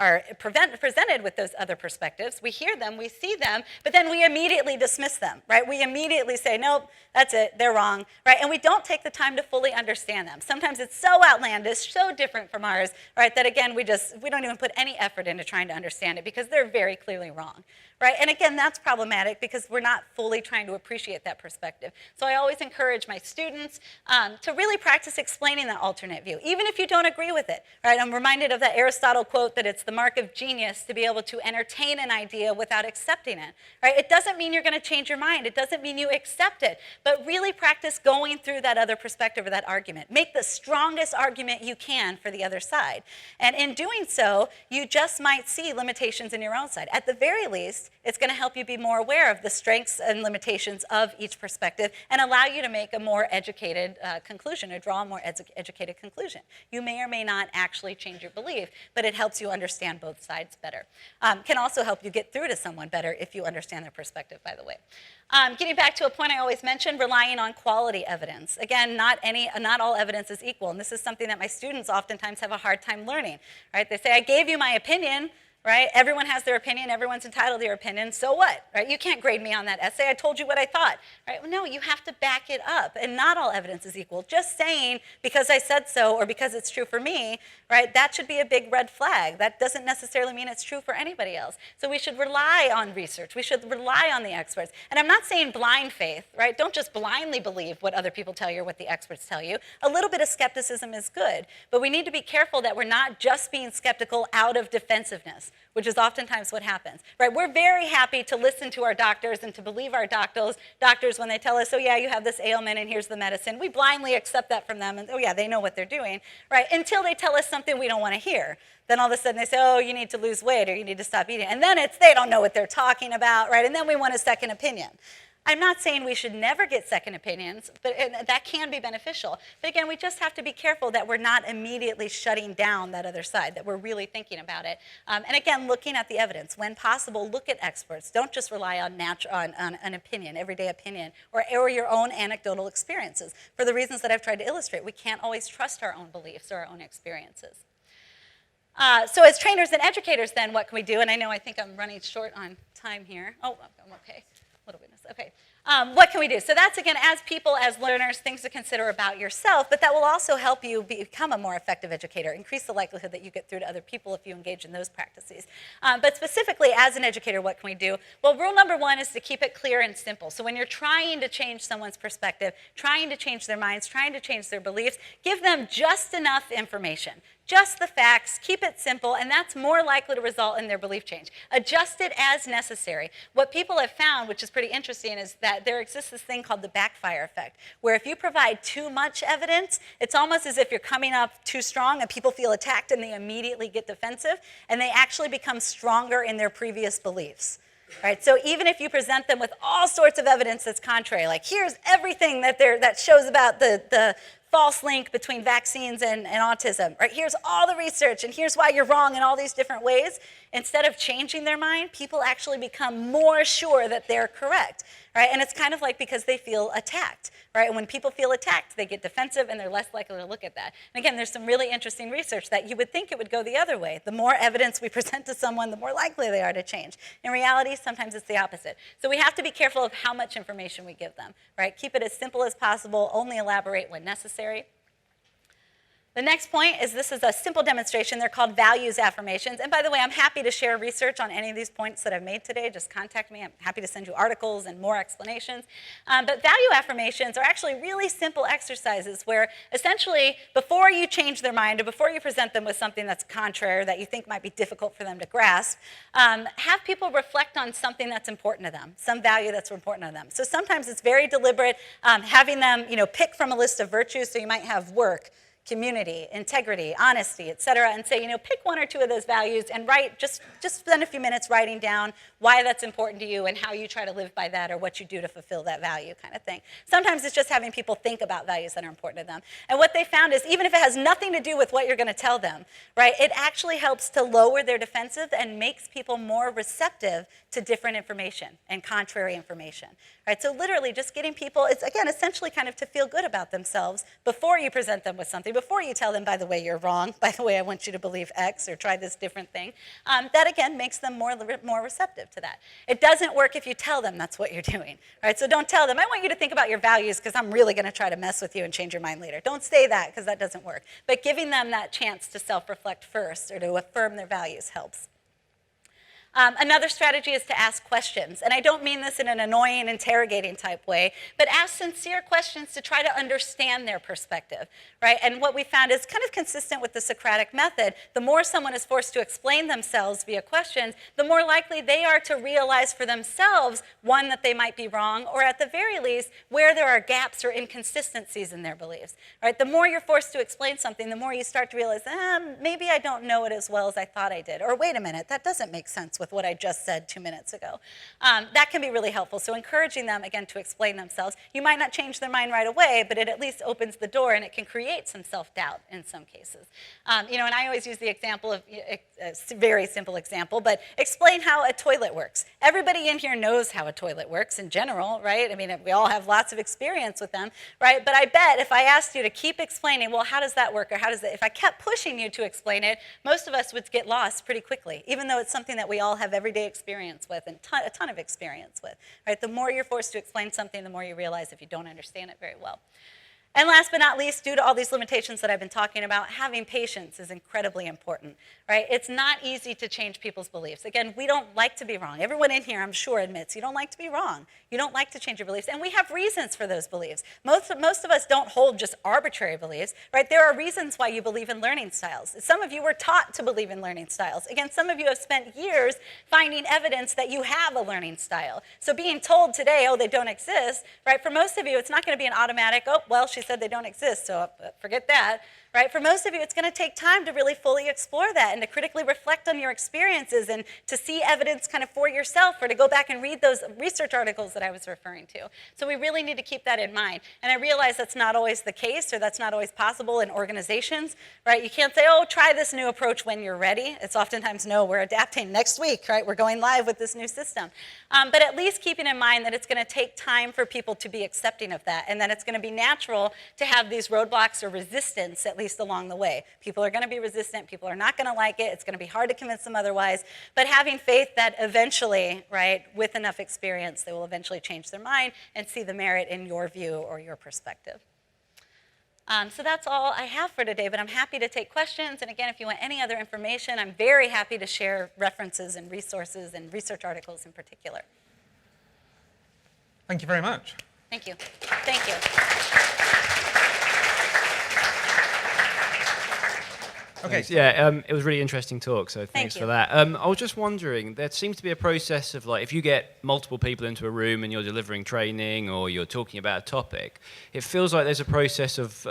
are presented with those other perspectives. We hear them, we see them, but then we immediately dismiss them, right? We immediately say, nope, that's it, they're wrong, right? And we don't take the time to fully understand them. Sometimes it's so outlandish, so different from ours, right, that again, we don't even put any effort into trying to understand it because they're very clearly wrong, right? And again, that's problematic because we're not fully trying to appreciate that perspective. So I always encourage my students to really practice explaining that alternate view, even if you don't agree with it, right? I'm reminded of that Aristotle quote that it's the mark of genius to be able to entertain an idea without accepting it, right? It doesn't mean you're going to change your mind. It doesn't mean you accept it, but really practice going through that other perspective or that argument. Make the strongest argument you can for the other side. And in doing so, you just might see limitations in your own side. At the very least, it's going to help you be more aware of the strengths and limitations of each perspective and allow you to make a more educated conclusion or draw a more educated conclusion. You may or may not actually change your belief, but it helps you understand both sides better. Can also help you get through to someone better if you understand their perspective, by the way. Getting back to a point I always mention, relying on quality evidence. Again, not all evidence is equal, and this is something that my students oftentimes have a hard time learning, right? They say, I gave you my opinion, right? Everyone has their opinion, everyone's entitled to their opinion, so what, right? You can't grade me on that essay, I told you what I thought, right? Well, no, you have to back it up, and not all evidence is equal. Just saying, because I said so, or because it's true for me, right, that should be a big red flag. That doesn't necessarily mean it's true for anybody else. So we should rely on research, we should rely on the experts. And I'm not saying blind faith, right? Don't just blindly believe what other people tell you or what the experts tell you. A little bit of skepticism is good, but we need to be careful that we're not just being skeptical out of defensiveness, which is oftentimes what happens, right? We're very happy to listen to our doctors and to believe our doctors when they tell us, oh yeah, you have this ailment and here's the medicine. We blindly accept that from them and, oh yeah, they know what they're doing, right? Until they tell us something we don't want to hear. Then all of a sudden they say, oh, you need to lose weight or you need to stop eating. And then they don't know what they're talking about, right? And then we want a second opinion. I'm not saying we should never get second opinions, but that can be beneficial. But again, we just have to be careful that we're not immediately shutting down that other side, that we're really thinking about it. And again, looking at the evidence. When possible, look at experts. Don't just rely on an opinion, everyday opinion, or your own anecdotal experiences. For the reasons that I've tried to illustrate, we can't always trust our own beliefs or our own experiences. So as trainers and educators then, what can we do? And I think I'm running short on time here. Oh, I'm okay. Little witness, okay. What can we do? So that's, again, as people, as learners, things to consider about yourself, but that will also help you become a more effective educator, increase the likelihood that you get through to other people if you engage in those practices. But specifically, as an educator, what can we do? Well, rule number one is to keep it clear and simple. So when you're trying to change someone's perspective, trying to change their minds, trying to change their beliefs, give them just enough information. Just the facts, keep it simple, and that's more likely to result in their belief change. Adjust it as necessary. What people have found, which is pretty interesting, is that there exists this thing called the backfire effect, where if you provide too much evidence, it's almost as if you're coming up too strong and people feel attacked and they immediately get defensive, and they actually become stronger in their previous beliefs. Right, so even if you present them with all sorts of evidence that's contrary, like here's everything that shows about the false link between vaccines and autism, right? Here's all the research, and here's why you're wrong in all these different ways. Instead of changing their mind, people actually become more sure that they're correct, right? And it's kind of like because they feel attacked, right? And when people feel attacked, they get defensive and they're less likely to look at that. And again, there's some really interesting research that you would think it would go the other way. The more evidence we present to someone, the more likely they are to change. In reality, sometimes it's the opposite. So we have to be careful of how much information we give them, right? Keep it as simple as possible, only elaborate when necessary. The next point is this is a simple demonstration. They're called values affirmations. And by the way, I'm happy to share research on any of these points that I've made today. Just contact me. I'm happy to send you articles and more explanations. But value affirmations are actually really simple exercises where essentially before you change their mind or before you present them with something that's contrary or that you think might be difficult for them to grasp, have people reflect on something that's important to them, some value that's important to them. So sometimes it's very deliberate, having them pick from a list of virtues. So you might have work, community, integrity, honesty, et cetera, and say, pick one or two of those values and write, just spend a few minutes writing down why that's important to you and how you try to live by that or what you do to fulfill that value kind of thing. Sometimes it's just having people think about values that are important to them. And what they found is even if it has nothing to do with what you're going to tell them, right, it actually helps to lower their defensive and makes people more receptive to different information and contrary information. Right? So literally just getting people, it's again essentially kind of to feel good about themselves before you present them with something, before you tell them, by the way, you're wrong, by the way, I want you to believe X or try this different thing. That again makes them more receptive to that. It doesn't work if you tell them that's what you're doing. Right? So don't tell them, I want you to think about your values because I'm really going to try to mess with you and change your mind later. Don't say that because that doesn't work. But giving them that chance to self-reflect first or to affirm their values helps. Another strategy is to ask questions. And I don't mean this in an annoying, interrogating type way, but ask sincere questions to try to understand their perspective, right? And what we found is kind of consistent with the Socratic method. The more someone is forced to explain themselves via questions, the more likely they are to realize for themselves, one, that they might be wrong, or at the very least, where there are gaps or inconsistencies in their beliefs, right? The more you're forced to explain something, the more you start to realize, maybe I don't know it as well as I thought I did. Or wait a minute, that doesn't make sense with what I just said 2 minutes ago. That can be really helpful. So encouraging them, again, to explain themselves. You might not change their mind right away, but it at least opens the door and it can create some self-doubt in some cases. And I always use the example of, a very simple example, but explain how a toilet works. Everybody in here knows how a toilet works in general, right? I mean, we all have lots of experience with them, right? But I bet if I asked you to keep explaining, well, how does that work? Or how does that, if I kept pushing you to explain it, most of us would get lost pretty quickly, even though it's something that we all have everyday experience with and a ton of experience with, right? The more you're forced to explain something, the more you realize if you don't understand it very well. And last but not least, due to all these limitations that I've been talking about, having patience is incredibly important, right? It's not easy to change people's beliefs. Again, we don't like to be wrong. Everyone in here, I'm sure, admits you don't like to be wrong. You don't like to change your beliefs, and we have reasons for those beliefs. Most of us don't hold just arbitrary beliefs, right? There are reasons why you believe in learning styles. Some of you were taught to believe in learning styles. Again, some of you have spent years finding evidence that you have a learning style. So being told today, oh, they don't exist, right? For most of you, it's not going to be an automatic, oh, well, she said they don't exist, so forget that. Right? For most of you, it's going to take time to really fully explore that and to critically reflect on your experiences and to see evidence kind of for yourself or to go back and read those research articles that I was referring to. So we really need to keep that in mind. And I realize that's not always the case or that's not always possible in organizations, right? You can't say, oh, try this new approach when you're ready. It's oftentimes, no, we're adapting next week, right? We're going live with this new system. But at least keeping in mind that it's going to take time for people to be accepting of that and that it's going to be natural natural to have these roadblocks or resistance, at least along the way. People are going to be resistant. People are not going to like it. It's going to be hard to convince them otherwise. But having faith that eventually, right, with enough experience, they will eventually change their mind and see the merit in your view or your perspective. So that's all I have for today, but I'm happy to take questions. And again, if you want any other information, I'm very happy to share references and resources and research articles in particular. Thank you very much. Thank you. Thank you. Okay. Yeah, it was a really interesting talk, so thanks you. for that. I was just wondering, there seems to be a process of, like, if you get multiple people into a room and you're delivering training or you're talking about a topic, it feels like there's a process of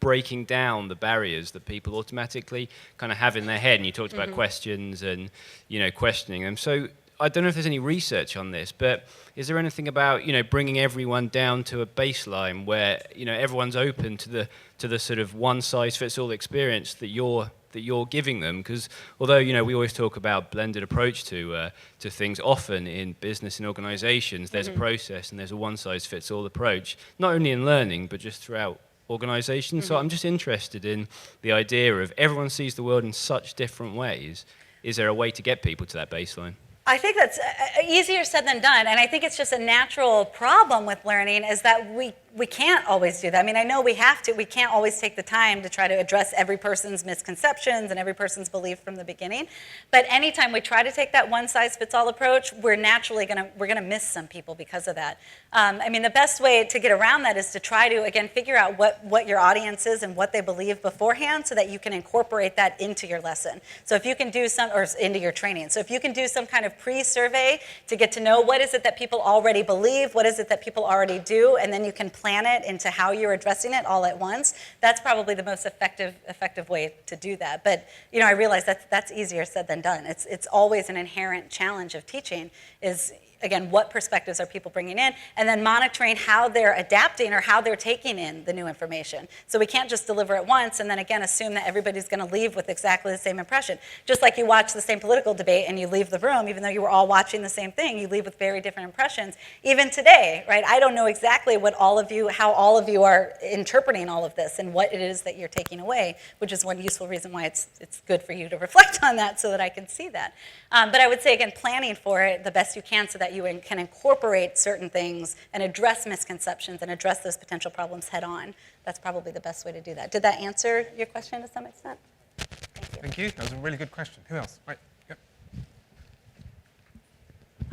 breaking down the barriers that people automatically kind of have in their head. And you talked about questions and, you know, questioning them. So I don't know if there's any research on this, but is there anything about, you know, bringing everyone down to a baseline where, you know, everyone's open to the sort of one-size-fits-all experience that you're giving them? Because although, you know, we always talk about blended approach to things, often in business and organizations, there's a process and there's a one-size-fits-all approach, not only in learning, but just throughout organizations. So I'm just interested in the idea of everyone sees the world in such different ways. Is there a way to get people to that baseline? I think that's easier said than done, and I think it's just a natural problem with learning is that we can't always do that. I mean, I know we have to. We can't always take the time to try to address every person's misconceptions and every person's belief from the beginning. But anytime we try to take that one-size-fits-all approach, we're naturally gonna miss some people because of that. I mean, the best way to get around that is to try to, again, figure out what your audience is and what they believe beforehand so that you can incorporate that into your lesson. So if you can do or into your training. So if you can do some kind of pre-survey to get to know what is it that people already believe, what is it that people already do, and then you can plan it into how you're addressing it all at once, that's probably the most effective way to do that. But, you know, I realize that's easier said than done. It's always an inherent challenge of teaching is, again, what perspectives are people bringing in, and then monitoring how they're adapting or how they're taking in the new information. So we can't just deliver it once and then again assume that everybody's going to leave with exactly the same impression. Just like you watch the same political debate and you leave the room, even though you were all watching the same thing, you leave with very different impressions. Even today, right? I don't know exactly how all of you are interpreting all of this and what it is that you're taking away, which is one useful reason why it's good for you to reflect on that so that I can see that. But I would say, again, planning for it the best you can so that you can incorporate certain things and address misconceptions and address those potential problems head on. That's probably the best way to do that. Did that answer your question to some extent? Thank you. Thank you. That was a really good question. Who else? Right. Yep.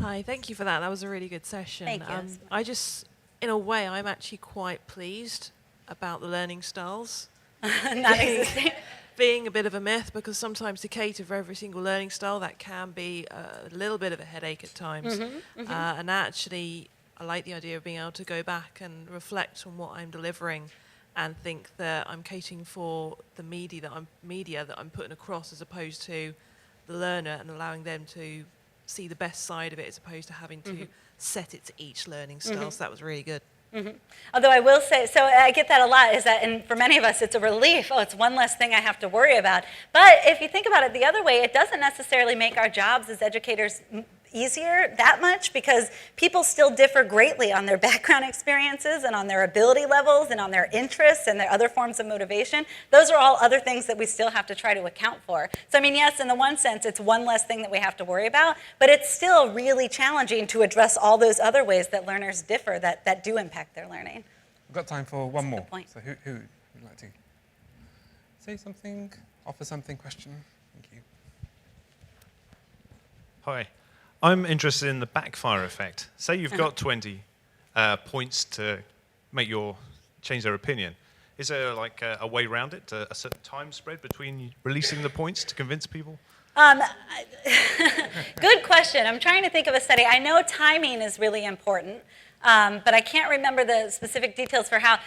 Hi, thank you for that. That was a really good session. Thank you. I just, in a way, I'm actually quite pleased about the learning styles. Not existing. Being a bit of a myth, because sometimes to cater for every single learning style, that can be a little bit of a headache at times. And actually, I like the idea of being able to go back and reflect on what I'm delivering and think that I'm catering for the media that I'm putting across as opposed to the learner and allowing them to see the best side of it as opposed to having to set it to each learning style. So that was really good. Although I will say, so I get that a lot, is that, and for many of us, it's a relief. Oh, it's one less thing I have to worry about. But if you think about it the other way, it doesn't necessarily make our jobs as educators easier that much, because people still differ greatly on their background experiences and on their ability levels and on their interests and their other forms of motivation. Those are all other things that we still have to try to account for. So I mean, yes, in the one sense, it's one less thing that we have to worry about, but it's still really challenging to address all those other ways that learners differ that do impact their learning. We've got time for one more. point. So who would like to say something, offer something, question? Thank you. Hi. I'm interested in the backfire effect. Say you've got 20 points to make change their opinion. Is there like a way around it, a certain time spread between releasing the points to convince people? Good question. I'm trying to think of a study. I know timing is really important. But I can't remember the specific details for how.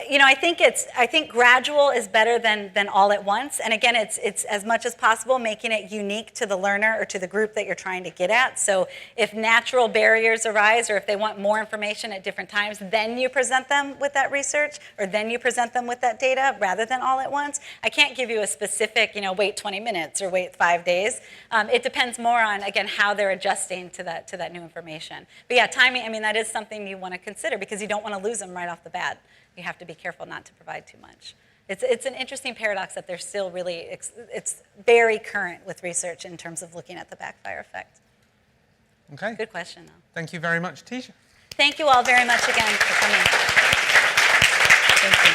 You know, I think gradual is better than all at once. And again, it's as much as possible making it unique to the learner or to the group that you're trying to get at. So if natural barriers arise, or if they want more information at different times, then you present them with that research, or then you present them with that data rather than all at once. I can't give you a specific, wait 20 minutes or wait 5 days. It depends more on, again, how they're adjusting to that new information. But yeah, timing, I mean, that is something you want to consider, because you don't want to lose them right off the bat. you have to be careful not to provide too much. It's an interesting paradox that they're still really, it's very current with research in terms of looking at the backfire effect. Okay. Good question, though. Thank you very much, Tesia. Thank you all very much again for coming. Thank you.